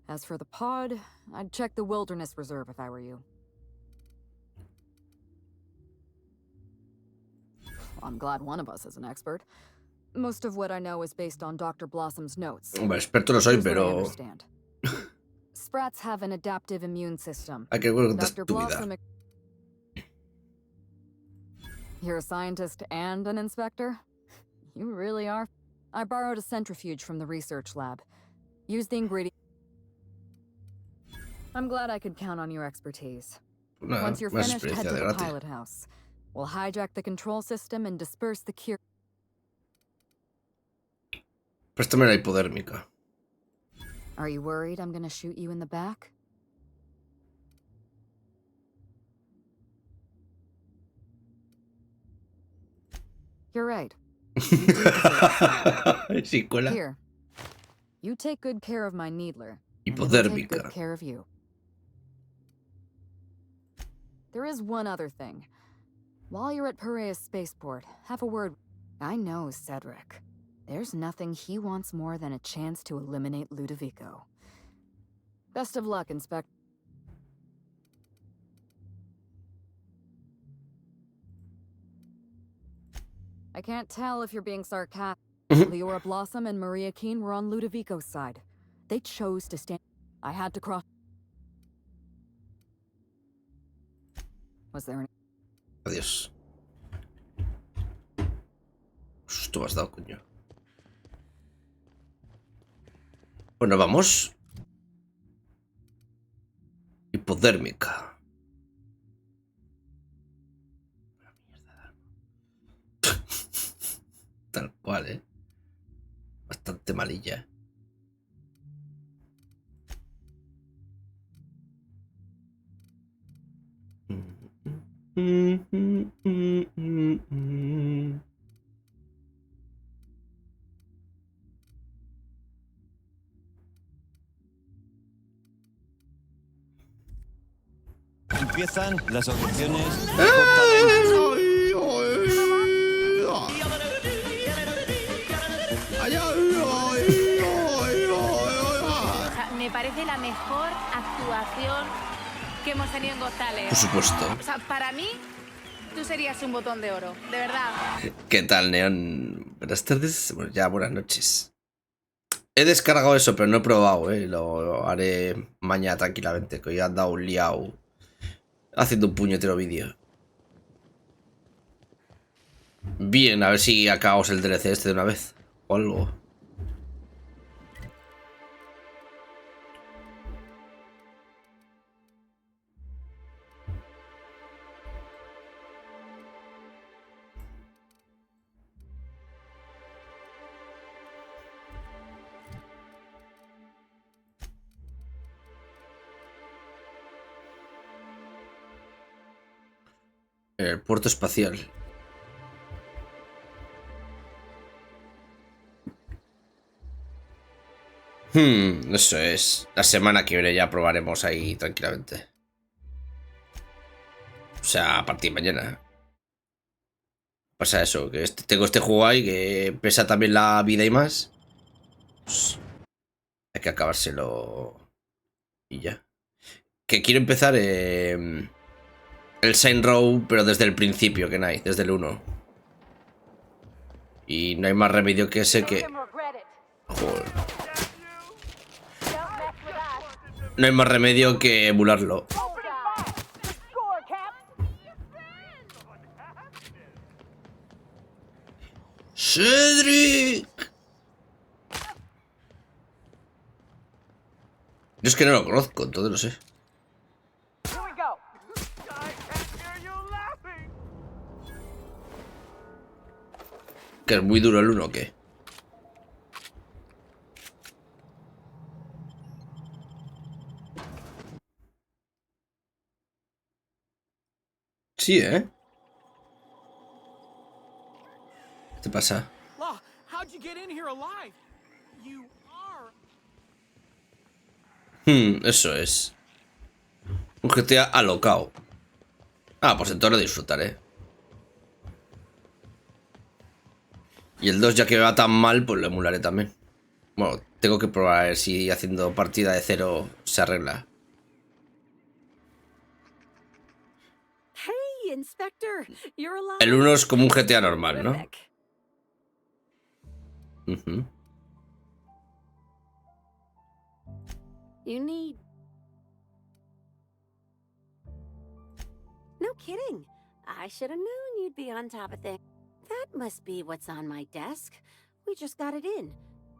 Speaker 10: As for the pod, I'd check the Wilderness Reserve if I were you. I'm glad one of us is an expert. Most of what I know is based on Dr. Blossom's notes.
Speaker 1: Hombre, experto no soy,
Speaker 10: Here's what I
Speaker 1: pero...
Speaker 10: understand. Sprats have an adaptive immune system.
Speaker 1: Hay que ver
Speaker 10: Dr.
Speaker 1: tu vida.
Speaker 10: Blossom... You're a scientist and an inspector? You really are. I borrowed a centrifuge from the research lab. Use the ingredient. I'm glad I could count on your expertise. Once you're finished, head to the pilot house. We'll hijack the control system and disperse the cure.
Speaker 1: Préstame la hipodérmica.
Speaker 10: Are you worried I'm gonna shoot you in the back? You're right. Here. You take good care of my needler. And I'll take good care of you. There is one other thing. While you're at Piraeus Spaceport, have a word. I know Cedric. There's nothing he wants more than a chance to eliminate Ludovico. Best of luck, Inspector. I can't tell if you're being sarcastic. Leora Blossom and Maria Keene were on Ludovico's side. They chose to stand. I had to cross. Was there any...
Speaker 1: Adiós. Susto me has dado, coño. Bueno, vamos. Hipodérmica. Tal cual, bastante malilla.
Speaker 17: Empiezan las audiciones.
Speaker 18: Me parece la mejor actuación que hemos tenido en Got Talent.
Speaker 1: Por supuesto.
Speaker 18: O sea, para mí, tú serías un botón de oro, de verdad.
Speaker 1: ¿Qué tal, Neon? Buenas tardes. Bueno, ya buenas noches. He descargado eso, pero no he probado, Lo haré mañana tranquilamente, que hoy he andado un liado haciendo un puñetero vídeo. Bien, a ver si acabamos el DLC este de una vez. O algo. El puerto espacial. Eso es. La semana que viene ya probaremos ahí tranquilamente. O sea, a partir de mañana. Pasa eso, que tengo este juego ahí que pesa también la vida y más. Pues hay que acabárselo. Y ya. Que quiero empezar el Saint Row, pero desde el principio, que no hay, desde el 1. Y no hay más remedio que ese que... Joder. No hay más remedio que emularlo. ¡Cedric! Yo es que no lo conozco, entonces no sé. ¿Que es muy duro el 1 o qué? Sí, ¿eh? ¿Qué te pasa? Eso es. Un GTA alocao. Ah, pues entonces lo disfrutaré. Y el 2, ya que va tan mal, pues lo emularé también. Bueno, tengo que probar a ver si haciendo partida de 0 se arregla.
Speaker 2: Hey, Inspector, you're alive.
Speaker 1: El 1 es como un GTA normal, ¿no?
Speaker 2: You need... No kidding. I should have known you'd be on top of things. That must be what's on my desk. We just got it in.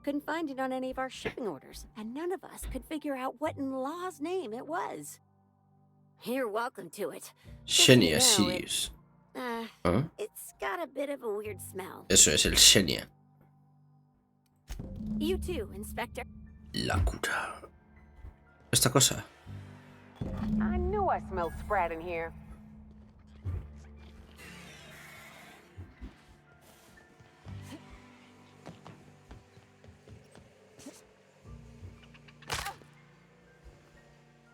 Speaker 2: Couldn't find it on any of our shipping orders, and none of us could figure out what in law's name it was. You're welcome to it.
Speaker 1: Xenia,
Speaker 2: Just so you know,
Speaker 1: sí.
Speaker 2: it's got a bit of a weird smell.
Speaker 1: Eso es el Xenia.
Speaker 2: You too, Inspector.
Speaker 1: La cura. Esta cosa.
Speaker 7: I knew I smelled Sprat in here.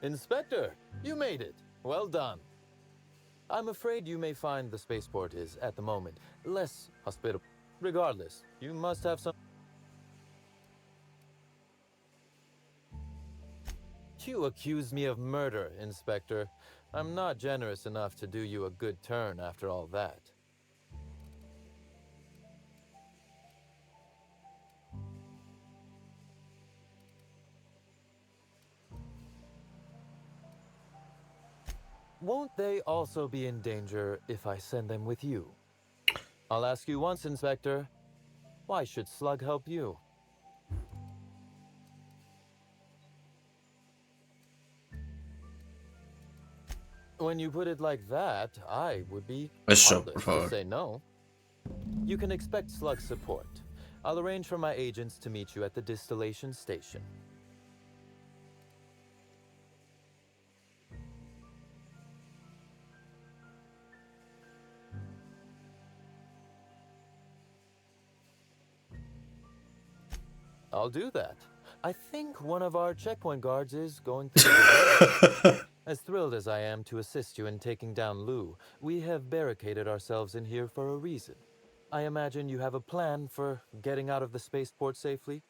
Speaker 6: Inspector, you made it. Well done. I'm afraid you may find the spaceport is, at the moment, less hospitable. Regardless, you must have some... You accuse me of murder, Inspector. I'm not generous enough to do you a good turn after all that. Won't they also be in danger if I send them with you? I'll ask you once, Inspector. Why should Slug help you? When you put it like that, I would be heartless to say no. You can expect Slug's support. I'll arrange for my agents to meet you at the distillation station. I'll do that. I think one of our checkpoint guards is going to... As thrilled as I am to assist you in taking down Lou, we have barricaded ourselves in here for a reason. I imagine you have a plan for getting out of the spaceport safely?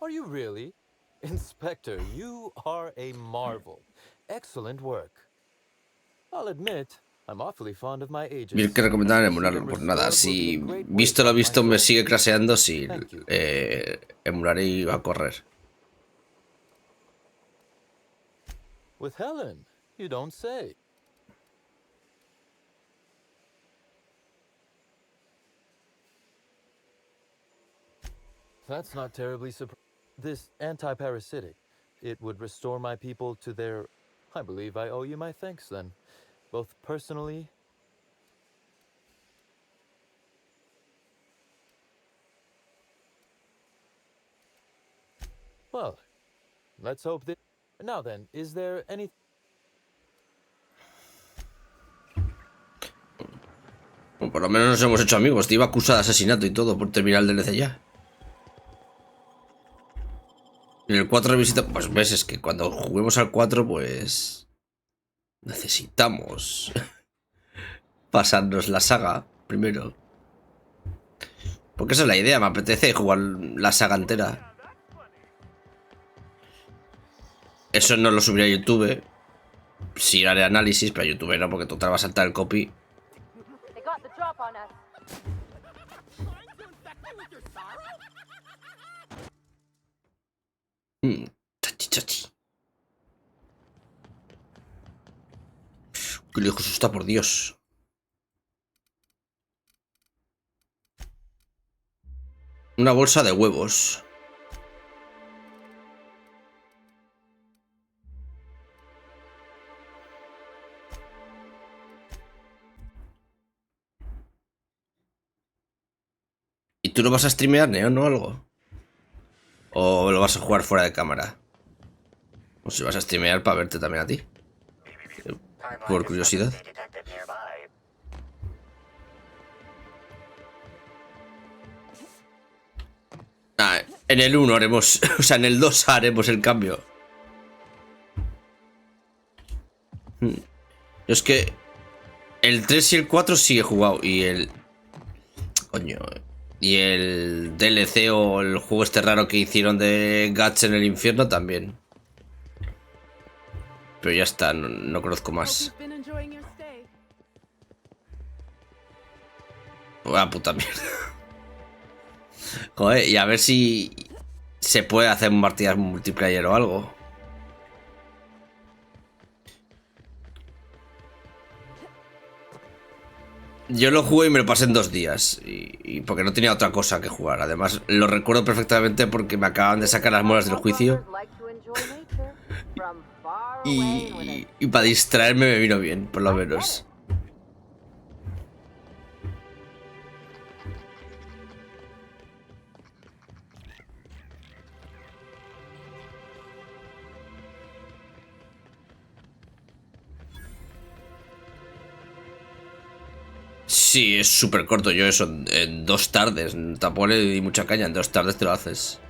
Speaker 6: Are you really? Inspector, you are a marvel. Excellent work. I'll admit, I'm awfully fond of my agents.
Speaker 1: Bien que recomendar emularlo, por nada. Si visto lo visto me sigue craseando, si emularé y va a correr.
Speaker 6: With Helen, you don't say. That's not terribly surprising. This anti-parasitic, it would restore my people to their... I believe I owe you my thanks then. Both personally... Well, let's hope that... Now then, is there any...
Speaker 1: Bueno, por lo menos nos hemos hecho amigos. Te iba a acusar de asesinato y todo por terminar el DLC ya. En el 4 revisita... Pues ves, es que cuando juguemos al 4, pues... Necesitamos pasarnos la saga primero. Porque esa es la idea, me apetece jugar la saga entera. Eso no lo subiré a YouTube. Sí haré análisis, pero a YouTube no, porque total va a saltar el copy. Chachi, chachi. Qué lejos está, por Dios. Una bolsa de huevos. ¿Y tú lo vas a streamear, Neo, no algo? ¿O lo vas a jugar fuera de cámara? O si vas a streamear para verte también a ti. Por curiosidad. Ah, en el 1 haremos... O sea, en el 2 haremos el cambio. Es que... El 3 y el 4 sí he jugado. Y el... Coño... Y el DLC o el juego este raro que hicieron de Guts en el infierno también. Pero ya está, no conozco más. Buena puta mierda. Joder, y a ver si se puede hacer partidas multiplayer o algo. Yo lo jugué y me lo pasé en 2 días. Y porque no tenía otra cosa que jugar. Además, lo recuerdo perfectamente porque me acaban de sacar las muelas del juicio. Y para distraerme me vino bien, por lo menos. Sí, es súper corto. Yo eso en 2 tardes. Tampoco le di mucha caña. En 2 tardes te lo haces.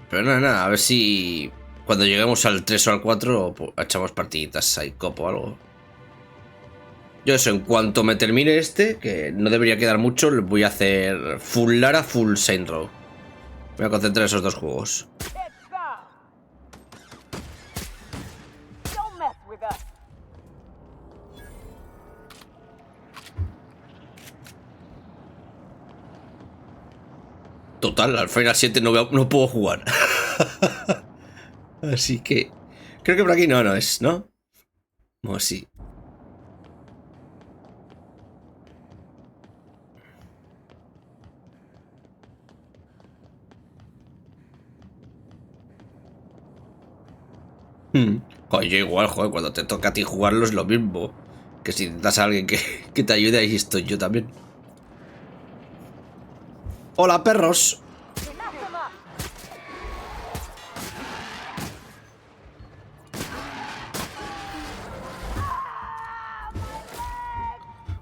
Speaker 1: Pero nada, a ver si cuando lleguemos al 3 o al 4 echamos partiditas ahí, copo o algo. Yo eso, en cuanto me termine este, que no debería quedar mucho, voy a hacer full Lara, full Saint Row. Voy a concentrar en esos 2 juegos. Total, al Final 7 no puedo jugar. Así que... Creo que por aquí no es, ¿no? O sí. Joder, yo igual, joder, cuando te toca a ti jugarlo es lo mismo. Que si necesitas a alguien que te ayude, ahí estoy yo también. Hola, perros.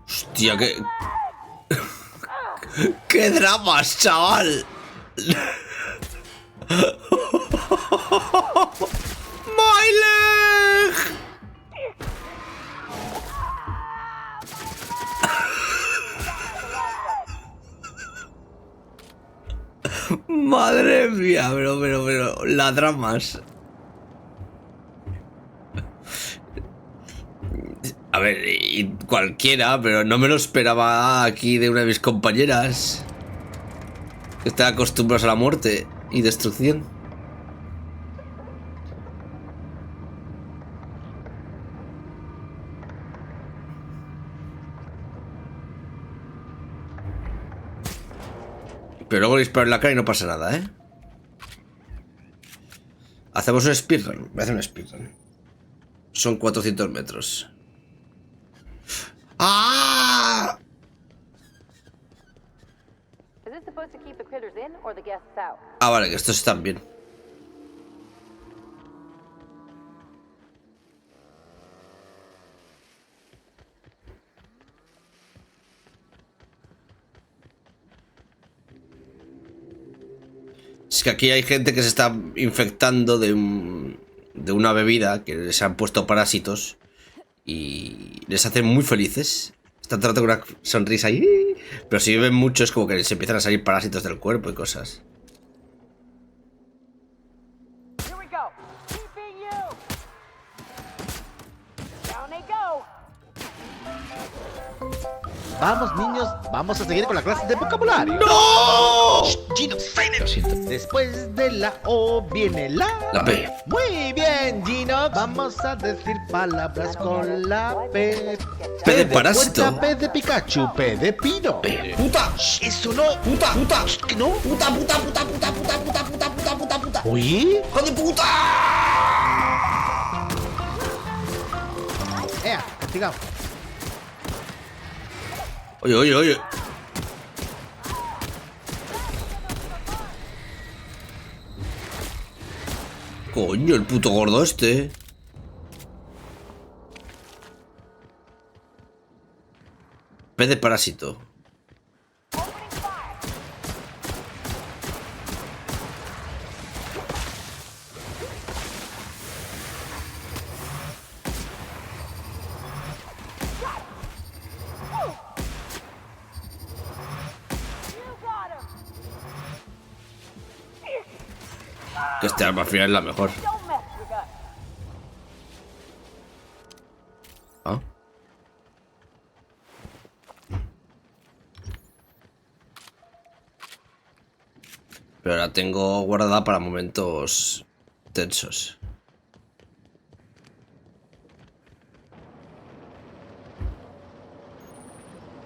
Speaker 1: Hostia, qué... ¡Qué dramas, chaval! ¡My leg! Madre mía, pero las dramas. A ver, y cualquiera, pero no me lo esperaba aquí de una de mis compañeras. Que está acostumbrados a la muerte y destrucción. Pero luego le disparo en la cara y no pasa nada, ¿eh? Hacemos un speedrun. Voy a hacer un speedrun. Son 400 metros. ¡Ah! Ah, vale, que estos están bien. Es que aquí hay gente que se está infectando de una bebida que les han puesto parásitos y les hacen muy felices. Están tratando con una sonrisa ahí, pero si beben mucho es como que les empiezan a salir parásitos del cuerpo y cosas.
Speaker 19: Vamos, niños, vamos a seguir con la clase de vocabulario.
Speaker 1: ¡No!
Speaker 19: Gino, después de la O viene la
Speaker 1: P.
Speaker 19: Muy bien, Gino. Vamos a decir palabras con la P.
Speaker 1: P de parásito.
Speaker 19: Puerta, P de Pikachu, P de pino.
Speaker 1: P. ¡Puta!
Speaker 19: Eso no.
Speaker 1: ¡Puta! ¡Puta!
Speaker 19: ¿Qué no?
Speaker 1: ¡Puta, puta, puta, puta, puta, puta, puta, puta, puta, puta!
Speaker 19: ¿Oye?
Speaker 1: ¡Hijo de puta!
Speaker 19: Sigamos.
Speaker 1: Oye, oye, oye. Coño, el puto gordo este. P de parásito. Que este arma al final es la mejor. ¿Ah? Pero la tengo guardada para momentos tensos.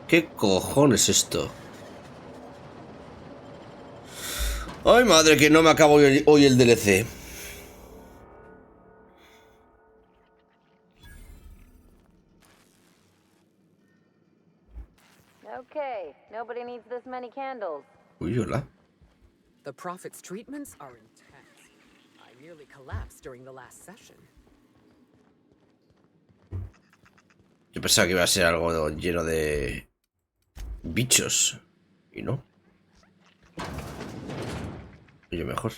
Speaker 1: ¿Qué cojones es esto? Ay, madre, que no me acabo hoy el DLC.
Speaker 7: Okay, nobody needs this many candles.
Speaker 1: Uy, hola.
Speaker 12: The Prophet's treatments are intense. I nearly collapsed during the last session.
Speaker 1: Yo pensaba que iba a ser algo lleno de bichos. Y no. Oye, mejor.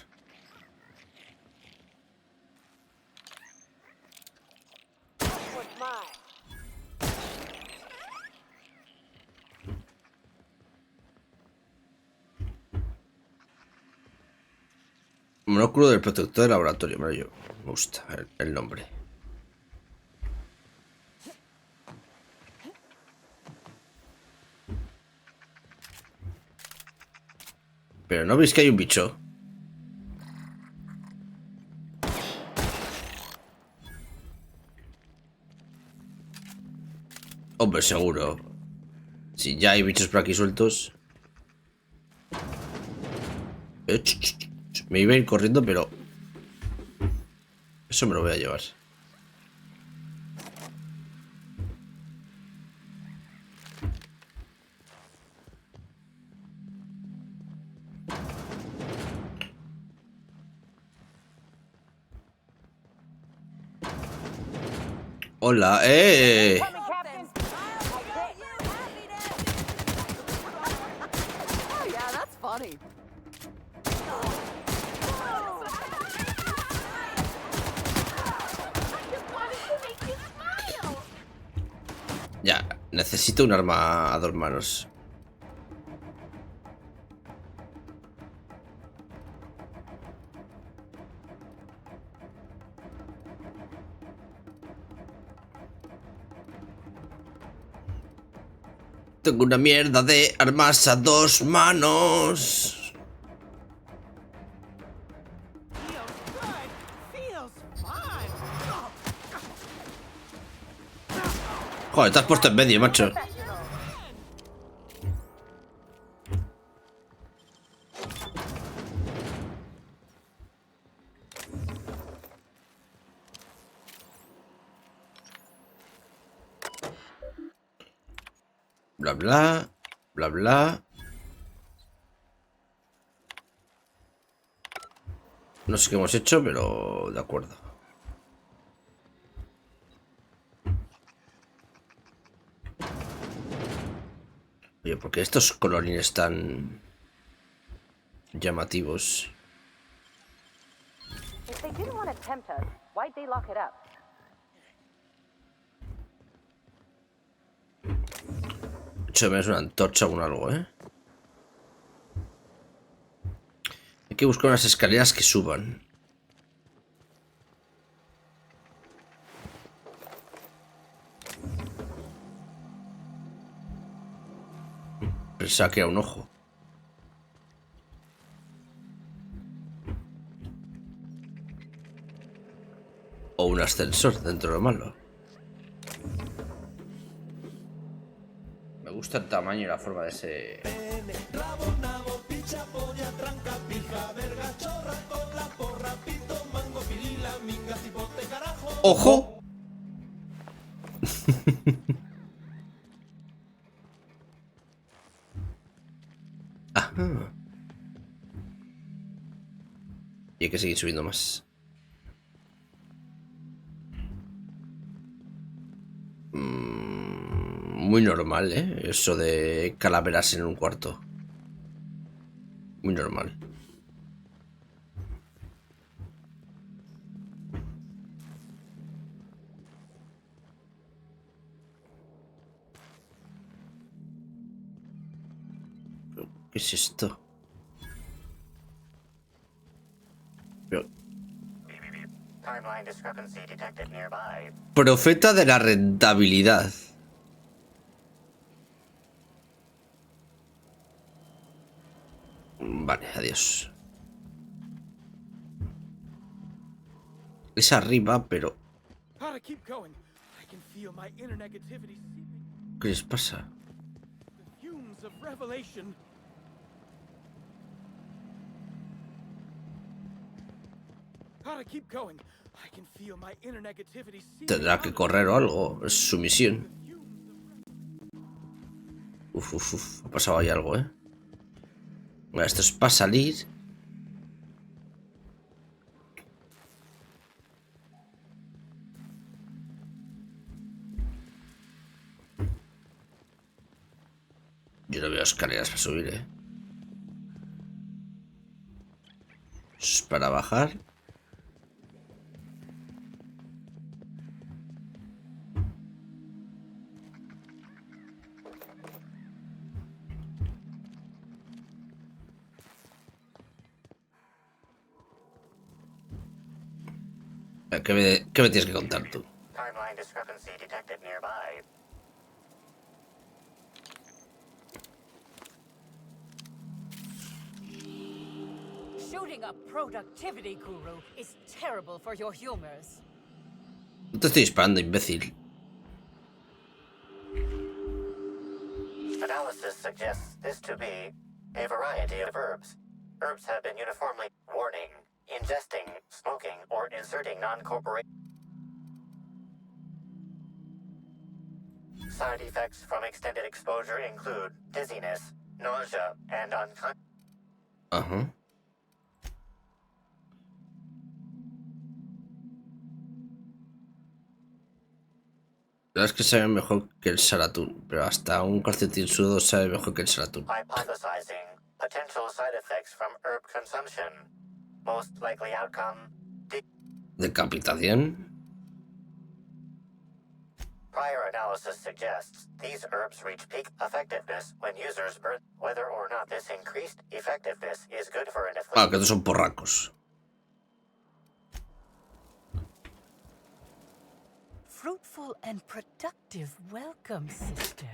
Speaker 1: Monóculo del protector del laboratorio. Me gusta el nombre. Pero ¿no veis que hay un bicho? Hombre, seguro. Si ya hay bichos por aquí sueltos. Me iba a ir corriendo, pero... eso me lo voy a llevar. Hola,
Speaker 5: Yeah, that's funny.
Speaker 1: Ya, necesito un arma a dos manos. Tengo una mierda de armas a dos manos. Joder, te has puesto en medio, macho. Bla bla, bla bla. No sé qué hemos hecho, pero de acuerdo. Oye, ¿por qué estos colorines tan llamativos?
Speaker 7: If they didn't want to tempt us, why'd they lock it up?
Speaker 1: Echo de menos una antorcha o un algo, ¿eh? Hay que buscar unas escaleras que suban. Pensaba que era un ojo. O un ascensor dentro de lo malo. Me gusta el tamaño y la forma de ese... ¡Ojo! Ajá. Y hay que seguir subiendo más. Muy normal, ¿eh? Eso de calaveras en un cuarto. Muy normal. ¿Qué es esto? Pero...
Speaker 3: Timeline discrepancy detected nearby.
Speaker 1: Profeta de la rentabilidad. Vale, adiós. Es arriba, pero... ¿Qué les pasa? Tendrá que correr o algo. Es su misión. Uf. Ha pasado ahí algo, ¿eh? Bueno, esto es para salir. Yo no veo escaleras para subir, ¿eh? Es para bajar. ¿Qué me tienes que contar tú?
Speaker 3: Timeline discrepancy detected nearby.
Speaker 20: Shooting a productivity guru is terrible for your humors.
Speaker 1: No te estoy disparando, imbécil.
Speaker 3: Analysis suggests this to be a variety of herbs. Herbs have been uniformly warning. Ingesting, smoking, or inserting non-corporate side effects from extended exposure include dizziness, nausea, and unconscious.
Speaker 1: Ajá. La verdad es que sabe mejor que el saratún, pero hasta un calcetín sudado sabe mejor que el saratún.
Speaker 3: Hypothesizing potential side effects from herb consumption. Most likely outcome.
Speaker 1: Decapitación.
Speaker 3: Prior analysis suggests these herbs reach peak effectiveness when users burn. Whether or not this increased effectiveness is good for an affliction.
Speaker 1: Ah, que estos son porracos.
Speaker 20: Fruitful and productive welcome, sister.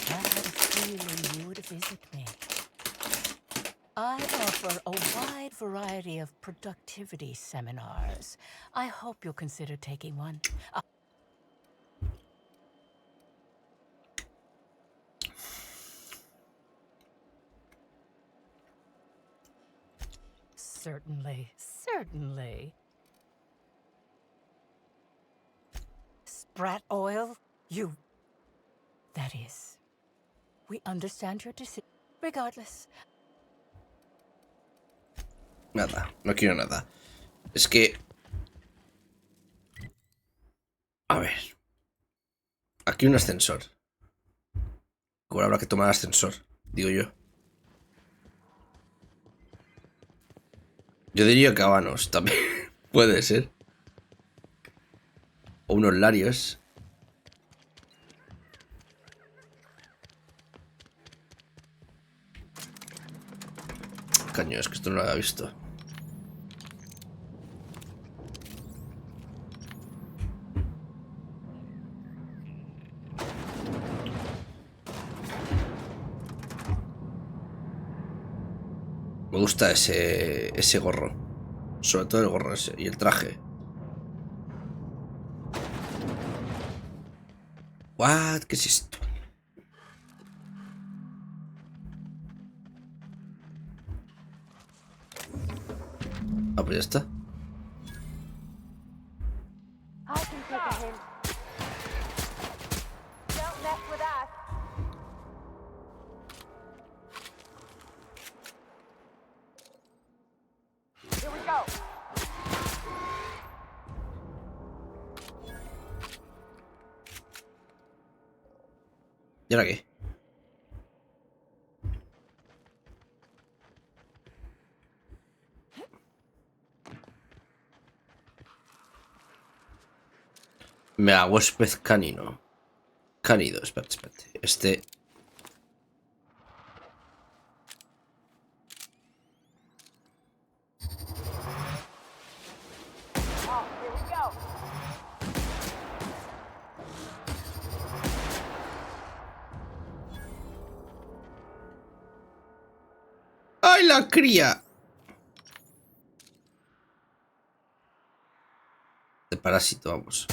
Speaker 20: I had a feeling you would visit me. I offer a wide variety of productivity seminars. I hope you'll consider taking one. Certainly. Sprat oil? That is. We understand your decision. Regardless.
Speaker 1: Nada, no quiero nada. Es que... A ver. Aquí un ascensor. Ahora habrá que tomar ascensor, digo yo. Yo diría cabanos también. Puede ser. O unos larios. Caño, es que esto no lo había visto. Me gusta ese gorro. Sobre todo el gorro ese y el traje. What? ¿Qué es esto? Ah, pues ya está.
Speaker 7: I can take a hint. Don't mess with us. Here we go.
Speaker 1: ¿Y ahora qué? Me hago huésped canino. Cánido, espérate. Este... ¡Ay, la cría! De parásito, vamos.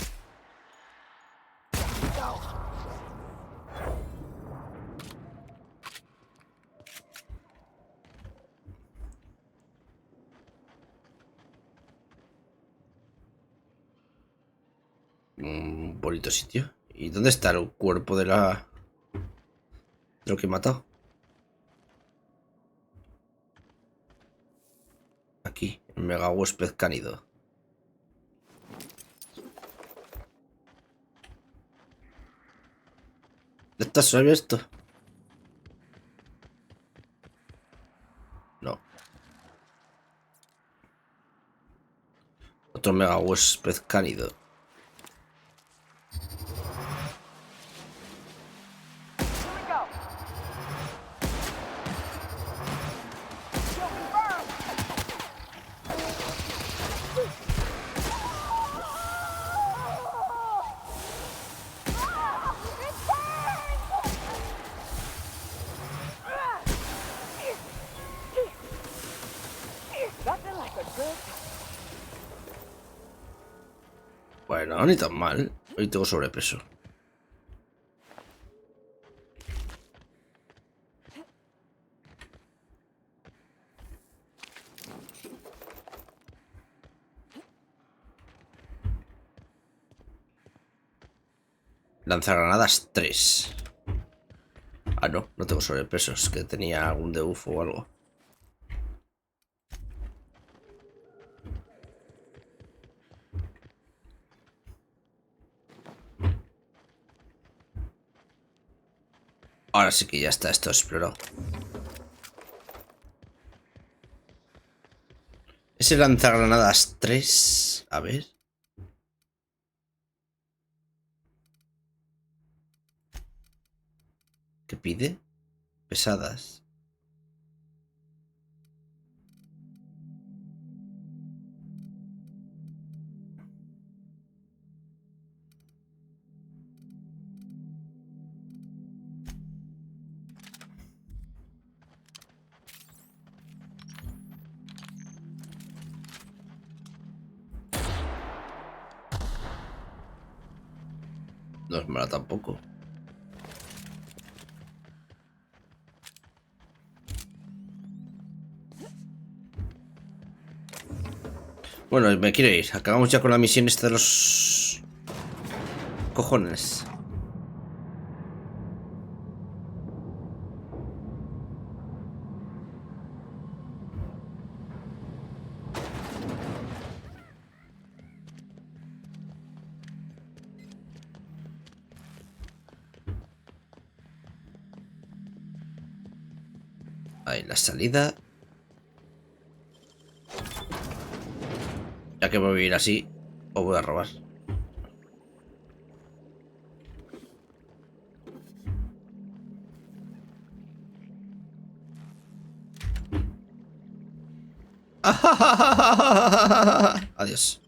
Speaker 1: Un bonito sitio. ¿Y dónde está el cuerpo de la... de lo que he matado? Aquí, el mega huésped cánido. ¿Está suave esto? No. Otro mega huésped cánido. Bueno, ni tan mal. Hoy tengo sobrepeso. Lanzagranadas 3. Ah, no, no tengo sobrepeso. Es que tenía algún debuff o algo. Ahora sí que ya está esto explorado. Ese lanzagranadas 3. A ver. ¿Qué pide? Pesadas. No es mala tampoco. Bueno, me quiero ir. Acabamos ya con la misión esta de los... cojones. Ahí la salida. Ya que voy a ir así, os voy a robar. Adiós.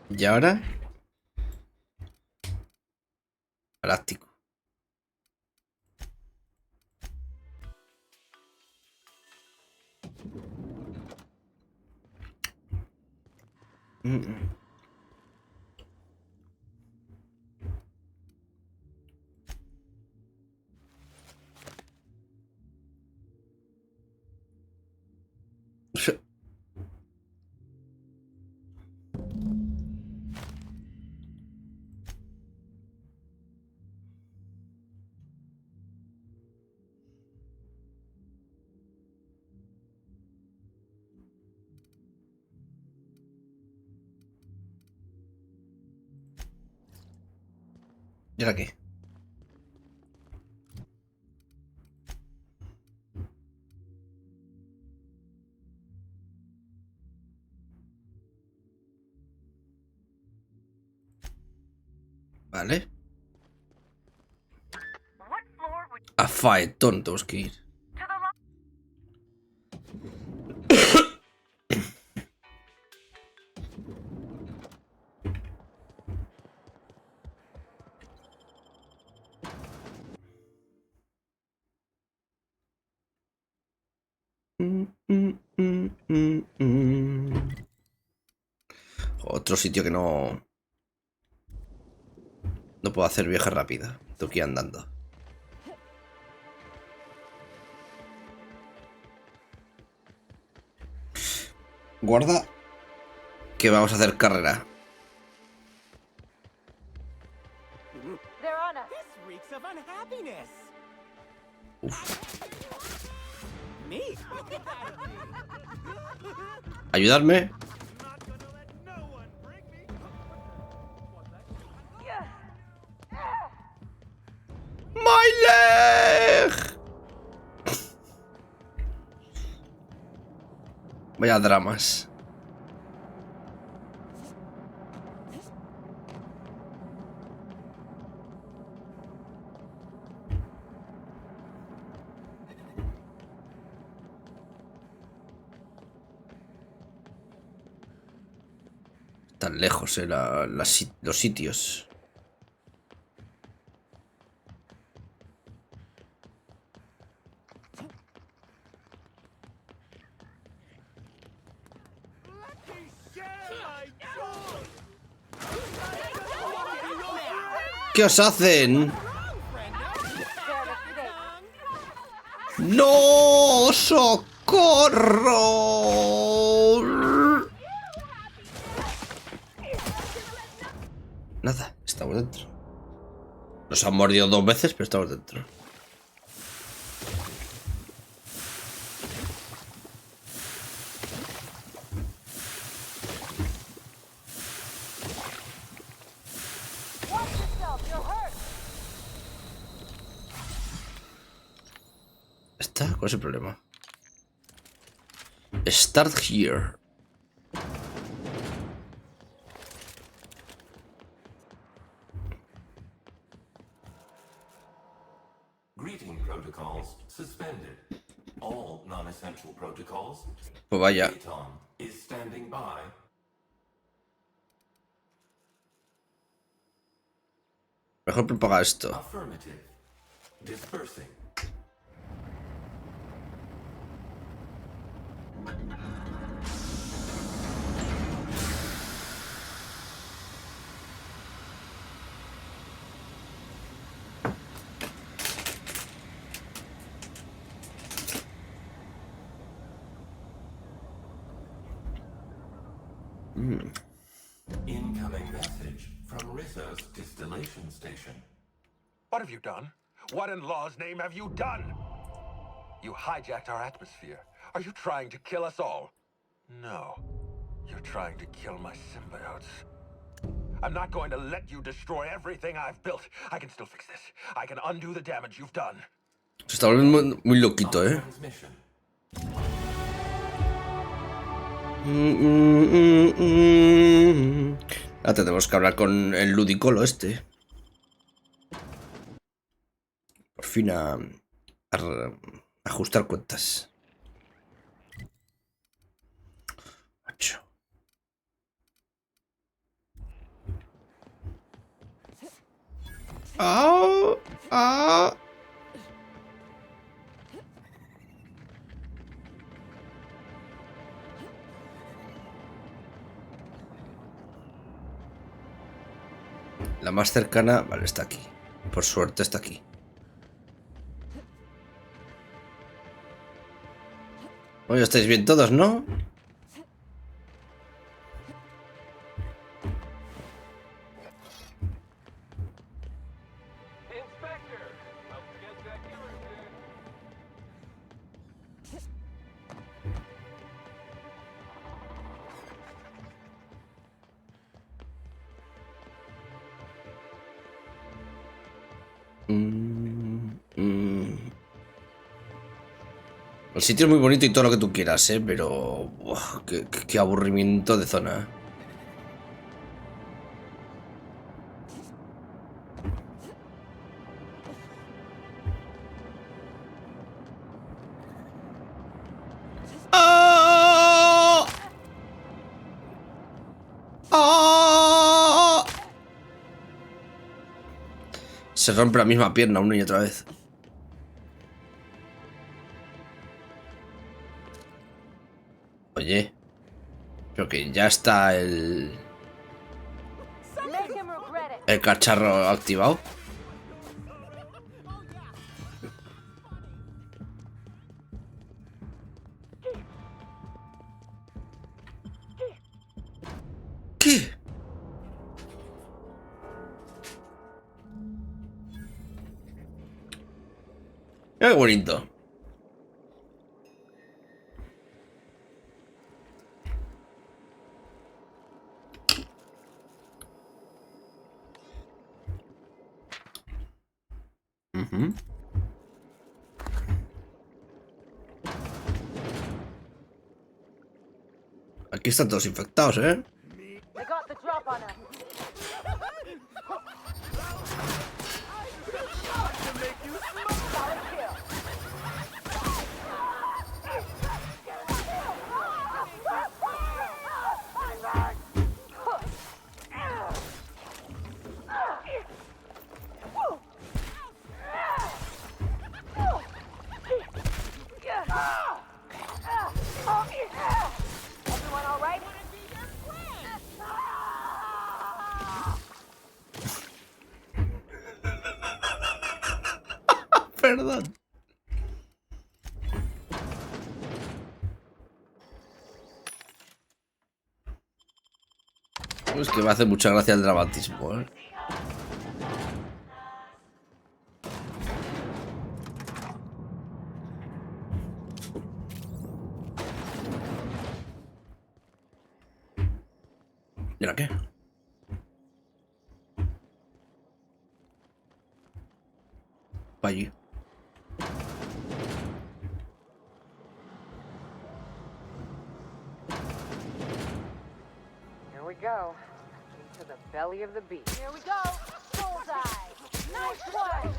Speaker 1: ¿Y ahora? Galáctico. ¿Y ahora qué? Vale. A faetón tenemos que ir. Otro sitio que no puedo hacer viaje rápida. Tengo que ir andando. Guarda que vamos a hacer carrera. Ayudarme. My leg. Vaya dramas. Tan lejos, los sitios. ¿Qué os hacen? ¡No! ¡Socorro! Nada, estamos dentro. Nos han mordido 2 veces, pero estamos dentro. ¿Está? ¿Cuál es el problema? Start here.
Speaker 4: Greeting protocols suspended. All non-essential protocols.
Speaker 1: Pues vaya.
Speaker 4: Is standing by.
Speaker 1: Mejor propagar esto.
Speaker 4: Affirmative. Dispersing. Incoming message from Rizzo's distillation station.
Speaker 13: What have you done? What in law's name have you done? You hijacked our atmosphere. Are you trying to kill us all? No. You're trying to kill my symbiotes. I'm not going to let you destroy everything I've built. I can still fix this. I can undo the damage you've done.
Speaker 1: Se está volviendo muy loquito, ¿eh? Ahora tenemos que hablar con el ludicolo este. Por fin a ajustar cuentas. 8. ¡Ah! ¡Ah! La más cercana, vale, está aquí. Por suerte está aquí. Bueno, estáis bien todos, ¿no? El sitio es muy bonito y todo lo que tú quieras, pero... qué aburrimiento de zona. Se rompe la misma pierna una y otra vez. Oye. Creo que ya está el cacharro activado. ¿Qué? Mira qué bonito. Aquí están todos infectados, ¿eh? Perdón. Es que me hace mucha gracia el dramatismo, ¿eh? ¿Y ahora qué? Pa' allí.
Speaker 12: Here we go. Into the belly of the beast. Here we go. Bullseye. Nice one.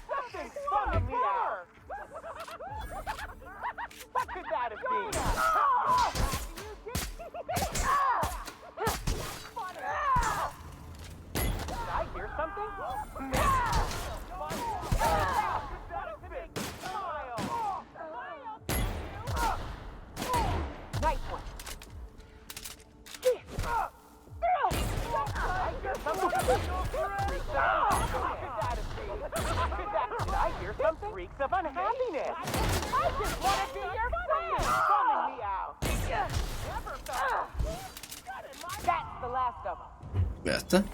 Speaker 12: Something's bumming me out. What could that have been? Did I hear something? Nice one. Did I hear something? Reeks of unhappiness. I just want to be your friend. Bumming me out. Never felt. That's the last of them.
Speaker 1: Ya está.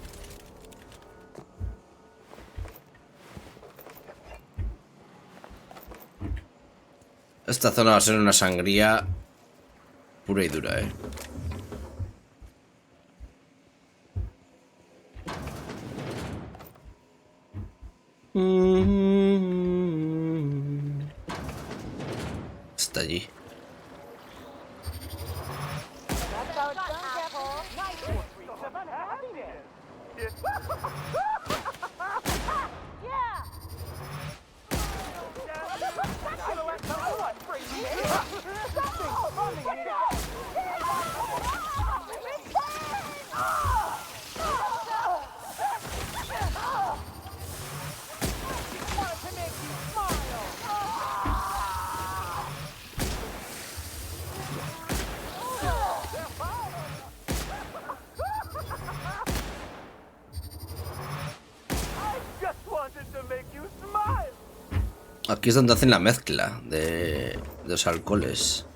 Speaker 1: Esta zona va a ser una sangría pura y dura, ¿eh? Está allí. Aquí es donde hacen la mezcla de los alcoholes.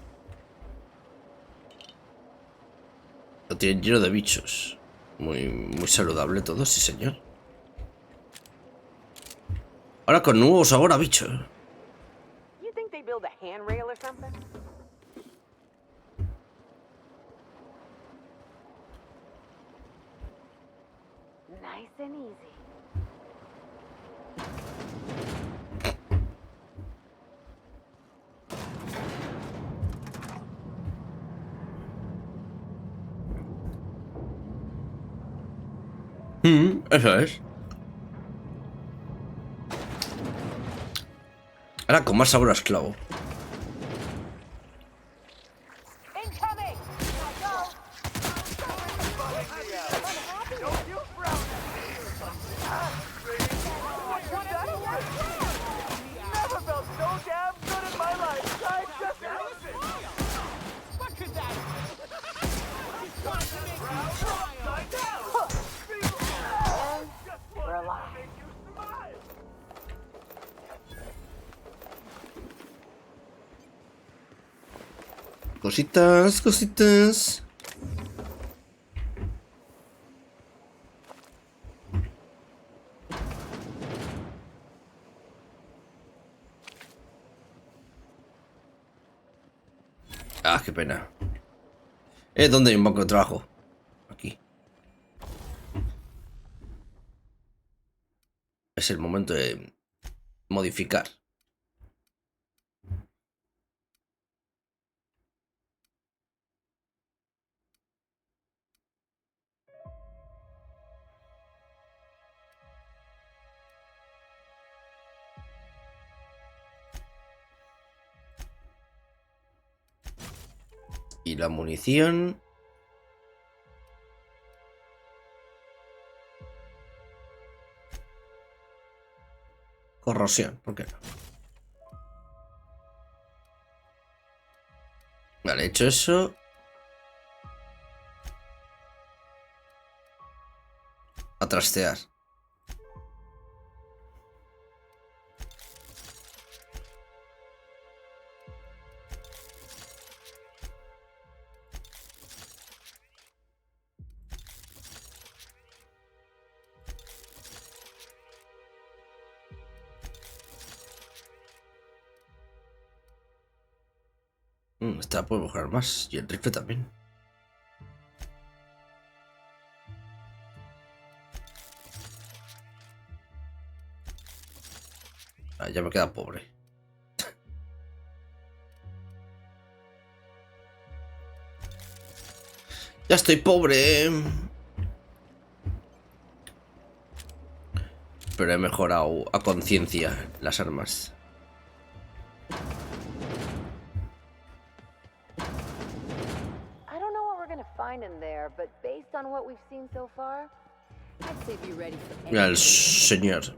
Speaker 1: Lo tienen lleno de bichos. Muy saludable todo, sí señor. Ahora con nuevo sabor a bicho.
Speaker 12: You think they build a handrail or something? Nice and easy.
Speaker 1: Eso es. Ahora con más sabor a esclavo. Cositas, cositas. Ah, qué pena. ¿Dónde hay un banco de trabajo? Aquí. Es el momento de modificar. Y la munición. Corrosión, ¿por qué no? Vale, hecho eso. A trastear. Esta puedo mejorar más. Y el rifle también. Ah, ya me queda pobre. Ya estoy pobre. Pero he mejorado a conciencia las armas.
Speaker 7: I don't know what we're gonna find in there, but based on what we've seen so far, I'd say be ready for
Speaker 1: Mira el señor.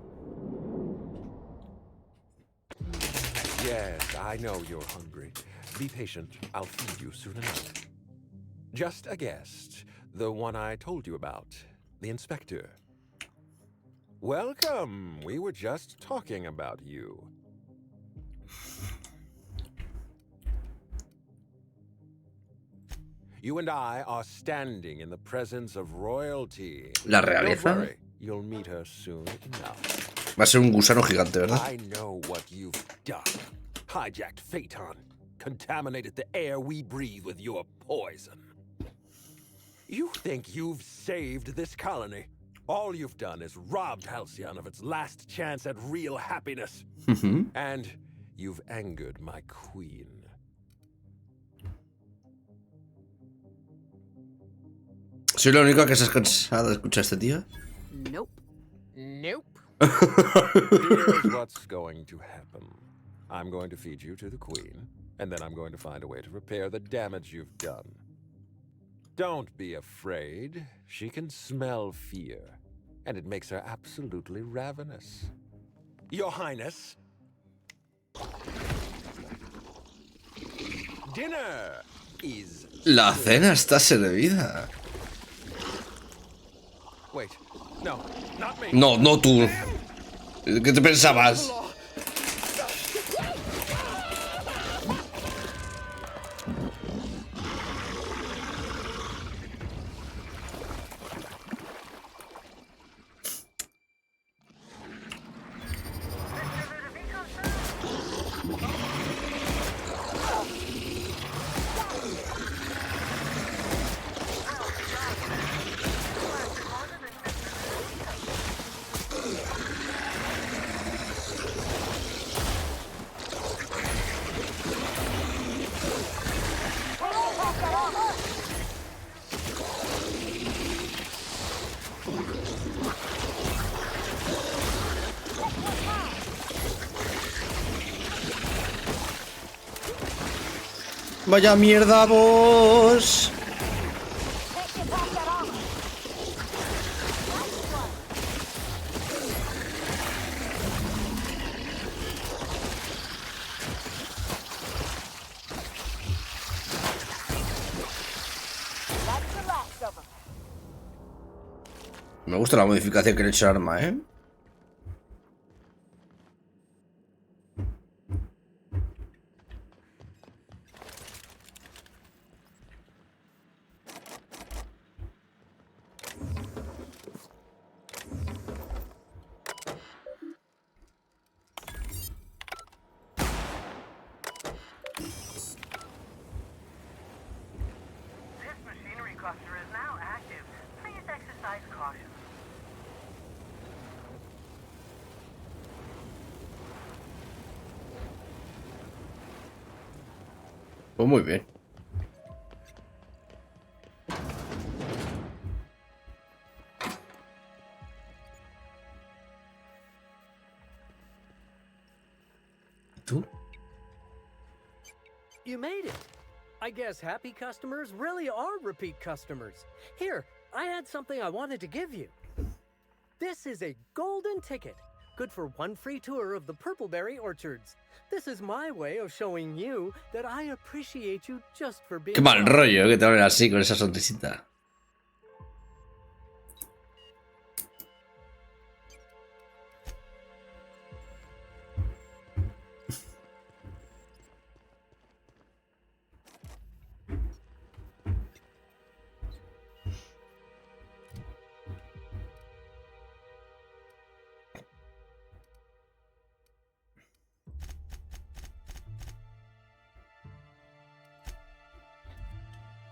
Speaker 13: Yes, I know you're hungry. Be patient. I'll feed you soon enough. Just a guest. The one I told you about. The inspector. Welcome. We were just talking about you. You and I are standing in the presence of royalty.
Speaker 1: La
Speaker 13: Don't
Speaker 1: realeza.
Speaker 13: worry. You'll meet her soon enough.
Speaker 1: Va a ser un gusano gigante, ¿verdad?
Speaker 13: I know what you've done. Hijacked Phaeton. Contaminated the air we breathe with your poison. You think you've saved this colony? All you've done is robbed Halcyon of its last chance at real happiness. And you've angered my queen.
Speaker 1: ¿Soy la única que se ha cansado de escuchar a este tío?
Speaker 5: Nope. Nope.
Speaker 13: Here's what's going to happen. I'm going to feed you to the queen, and then I'm going to find a way to repair the damage you've done. Don't be afraid. She can smell fear, and it makes her absolutely ravenous. Your Highness. Dinner is...
Speaker 1: La cena está servida.
Speaker 13: Wait, no, not me.
Speaker 1: No, no tú. ¿Qué te pensabas? Vaya mierda vos. Me gusta la modificación que le he hecho al arma, ¿eh?
Speaker 9: cluster is now active. Please exercise caution.
Speaker 1: Pues muy bien. ¿Tú?
Speaker 21: You made it. I guess happy customers really are repeat customers. Here, I had something I wanted to give you. This is a golden ticket, good for one free tour of the Purpleberry Orchards. This is my way of showing you that I appreciate you just for being.
Speaker 1: Qué mal rollo que te hablen así con esa sonrisita.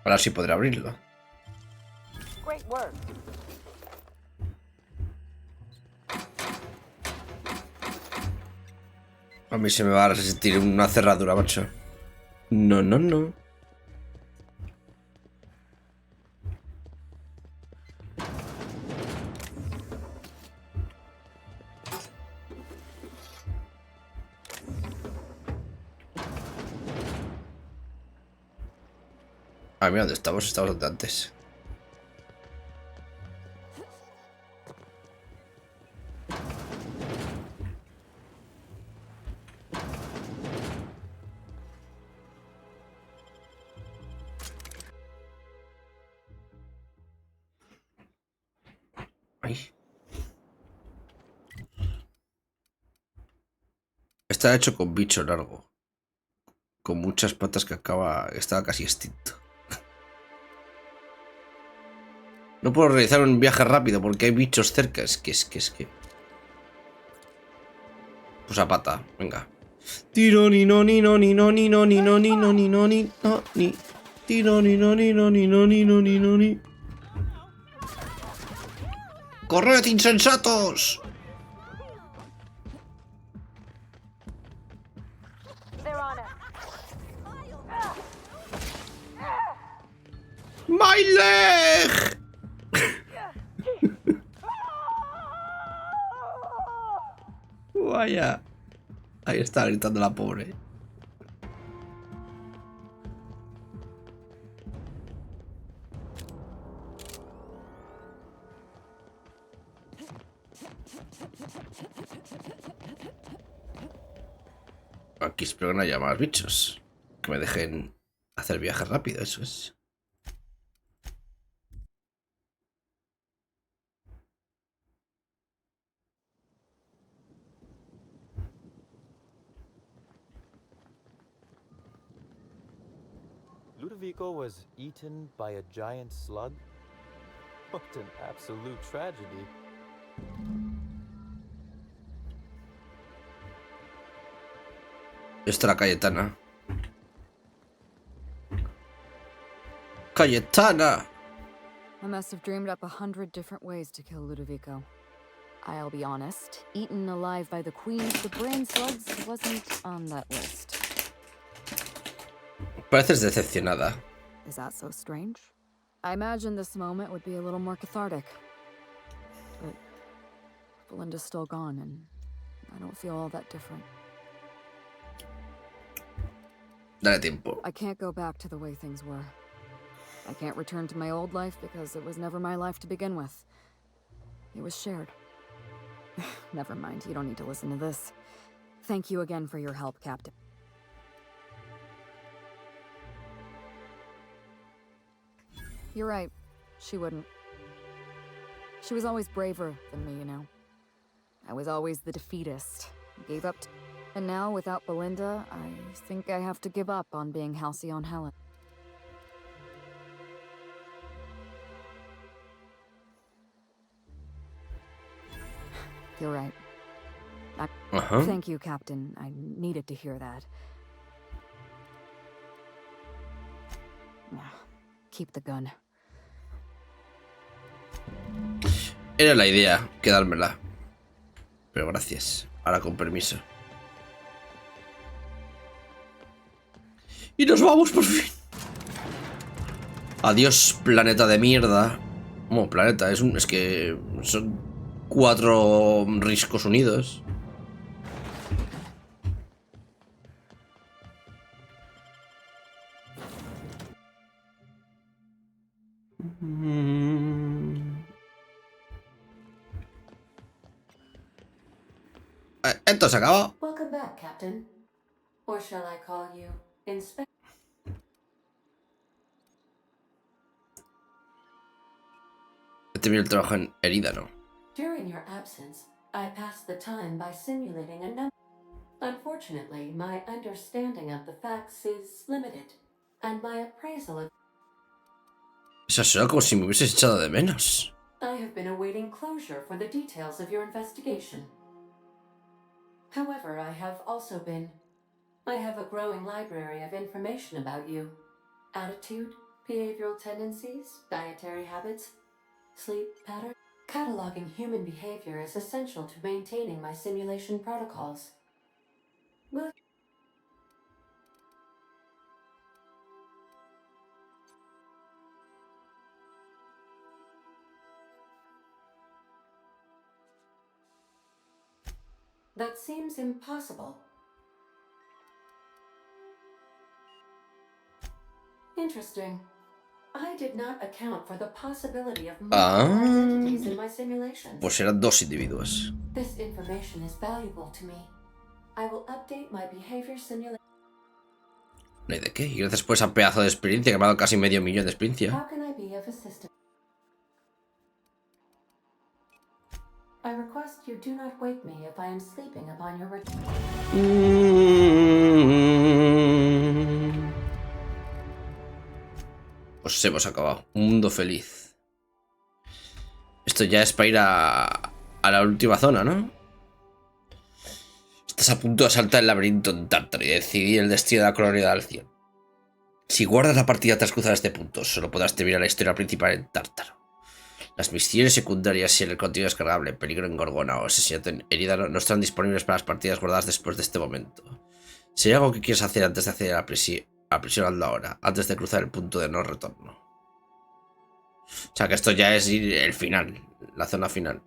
Speaker 1: Ahora sí podré abrirlo.
Speaker 12: Great work.
Speaker 1: A mí se me va a resistir una cerradura, macho. No, no, no. Ah, mira, ¿dónde estamos? Estamos donde antes. Ay. Está hecho con bicho largo. Con muchas patas que estaba casi extinto. No puedo realizar un viaje rápido porque hay bichos cerca. Es que. Pues a pata, venga. Tiro ni no ni no ni no ni no ni no ni no ni no ni no ni. Tiro ni no ni no ni no ni no ni no ni. ¡Corred, insensatos! ¡My leg! Vaya. Ahí está gritando la pobre. Aquí espero que no haya más bichos. Que me dejen hacer viaje rápido, eso es.
Speaker 6: Ludovico was eaten by a giant slug? What an absolute tragedy.
Speaker 1: Esta era Cayetana. ¡Cayetana!
Speaker 10: I must have dreamed up 100 different ways to kill Ludovico. I'll be honest, eaten alive by the queens, the brain slugs wasn't on that list.
Speaker 1: Pareces decepcionada.
Speaker 10: Is that so strange? I imagined this moment would be a little more cathartic. But Belinda's still gone, and I don't feel all that different.
Speaker 1: Dale tiempo.
Speaker 10: I can't go back to the way things were. I can't return to my old life because it was never my life to begin with. It was shared. Never mind, you don't need to listen to this. Thank you again for your help, Captain. You're right. She wouldn't. She was always braver than me, you know. I was always the defeatist. Gave up and now, without Belinda, I think I have to give up on being Halcyon Helen. You're right. Thank you, Captain. I needed to hear that. Keep the gun.
Speaker 1: Era la idea, quedármela. Pero gracias. Ahora con permiso. Y nos vamos por fin. Adiós, planeta de mierda. Bueno, planeta, es que son 4 riscos unidos. Esto se acabó.
Speaker 2: Welcome back, Captain. Or shall I call you Inspector?
Speaker 1: Este viene el trabajo en herida, ¿no?
Speaker 2: During your absence, I passed the time by simulating a number. Unfortunately, my understanding of the facts is limited, and my appraisal of.
Speaker 1: Eso suena como si me hubieses echado de menos.
Speaker 2: I have been awaiting closure for the details of your investigation. However, I have also been. I have a growing library of information about you. Attitude, behavioral tendencies, dietary habits, sleep pattern. Cataloging human behavior is essential to maintaining my simulation protocols. Will That seems impossible. Interesting. I did not account for the possibility of multiple identities in my simulations.
Speaker 1: Pues eran 2 individuos.
Speaker 2: This information is valuable to me. I will update my behavior simulation.
Speaker 1: No hay de qué. Y gracias por esa pedazo de experiencia que me ha dado casi medio millón de experiencia.
Speaker 2: How can I be of assistance? I request you do not wake me if I am sleeping upon your return.
Speaker 1: Pues hemos acabado. Un mundo feliz. Esto ya es para ir a la última zona, ¿no? Estás a punto de saltar el laberinto en Tártaro y decidir el destino de la colonia de Alción. Si guardas la partida tras cruzar este punto, solo podrás terminar la historia principal en Tártaro. Las misiones secundarias y el contenido descargable, peligro en Gorgona o asesinato en herida no están disponibles para las partidas guardadas después de este momento. Si hay algo que quieres hacer antes de acceder a la prisión, hazlo ahora, antes de cruzar el punto de no retorno. O sea que esto ya es el final, la zona final.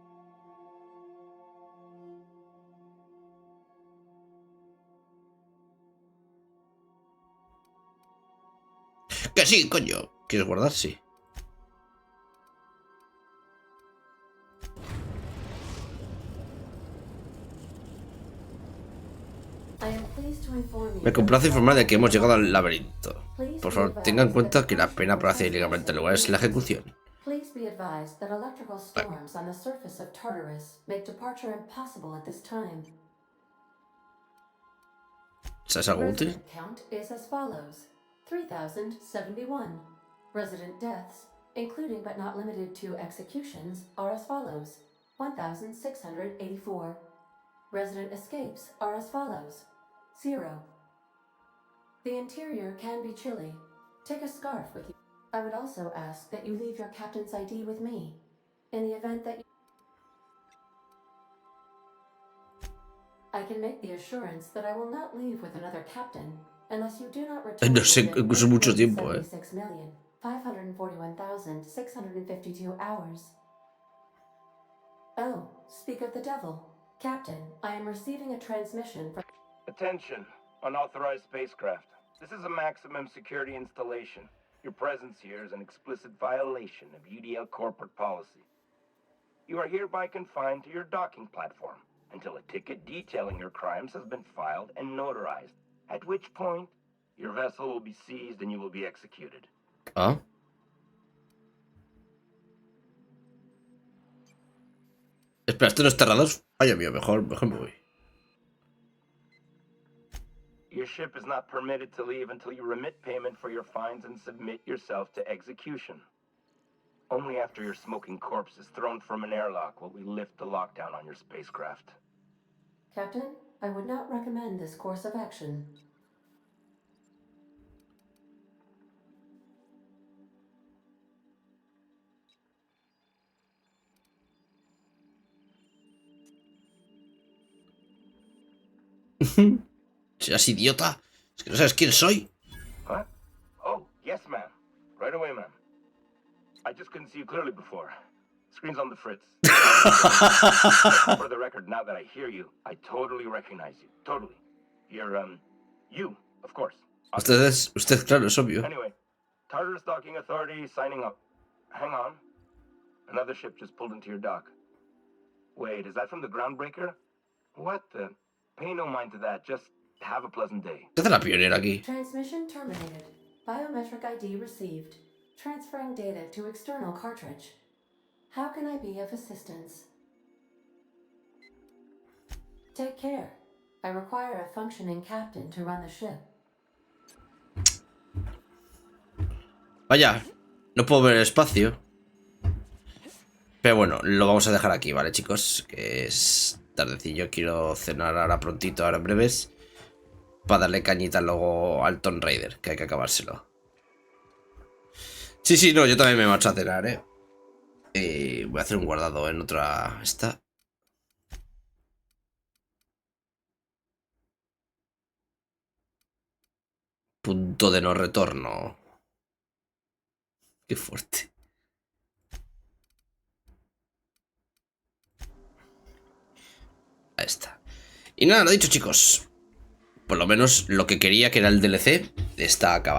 Speaker 1: Que sí, coño. ¿Quieres guardar? Sí. Me complace informar de que hemos llegado al laberinto. Por favor, tenga en cuenta que la pena por hacer ilegalmente el lugar es la ejecución. ¿Sabes algo útil?
Speaker 2: 3,071. Resident deaths, including but not limited to executions, are as follows: 1,684. Resident escapes are as follows: 0. The interior can be chilly. Take a scarf with you. I would also ask that you leave your captain's ID with me. In the event that I can make the assurance that I will not leave with another captain unless you do not return.
Speaker 1: No sé, incluso mucho tiempo,
Speaker 2: 541,552 hours. Oh, speak of the devil. Captain, I am receiving a transmission from...
Speaker 8: Attention, unauthorized spacecraft. This is a maximum security installation. Your presence here is an explicit violation of UDL corporate policy. You are hereby confined to your docking platform until a ticket detailing your crimes has been filed and notarized, at which point your vessel will be seized and you will be executed.
Speaker 1: Ah. Espera, ¿esto no está cerrado? Ay, amigo, mejor me voy.
Speaker 8: Your ship is not permitted to leave until you remit payment for your fines and submit yourself to execution. Only after your smoking corpse is thrown from an airlock will we lift the lockdown on your spacecraft.
Speaker 2: Captain, I would not recommend this course of action.
Speaker 1: ¿Seas idiota? ¿Es que no sabes quién soy?
Speaker 8: What? Oh, yes, ma'am. Right away, ma'am. I just couldn't see you clearly before. Screen's on the fritz. For the record, now that I hear you, I totally recognize you. Totally. You're, you, of course.
Speaker 1: Usted, claro, es obvio.
Speaker 8: Anyway, Tartar Stalking Authority signing up. Hang on. Another ship just pulled into your dock. Wait, is that from the Groundbreaker? What the? Pay no mind to that. Just have a pleasant day.
Speaker 1: ¿Qué hace la pionera aquí?
Speaker 14: Transmission terminated. Biometric ID received. Transferring data to external cartridge. How can I be of assistance? Take care. I require a functioning captain to run the ship.
Speaker 1: Vaya, no puedo ver el espacio. Pero bueno, lo vamos a dejar aquí, ¿vale, chicos? Que es tardecillo, quiero cenar ahora prontito, ahora en breves. Para darle cañita luego al Tomb Raider, que hay que acabárselo. Sí, no, yo también me marcho a cenar, voy a hacer un guardado en otra... Esta. Punto de no retorno. Qué fuerte. Ahí está. Y nada, lo dicho, chicos. Por lo menos lo que quería, que era el DLC, está acabado.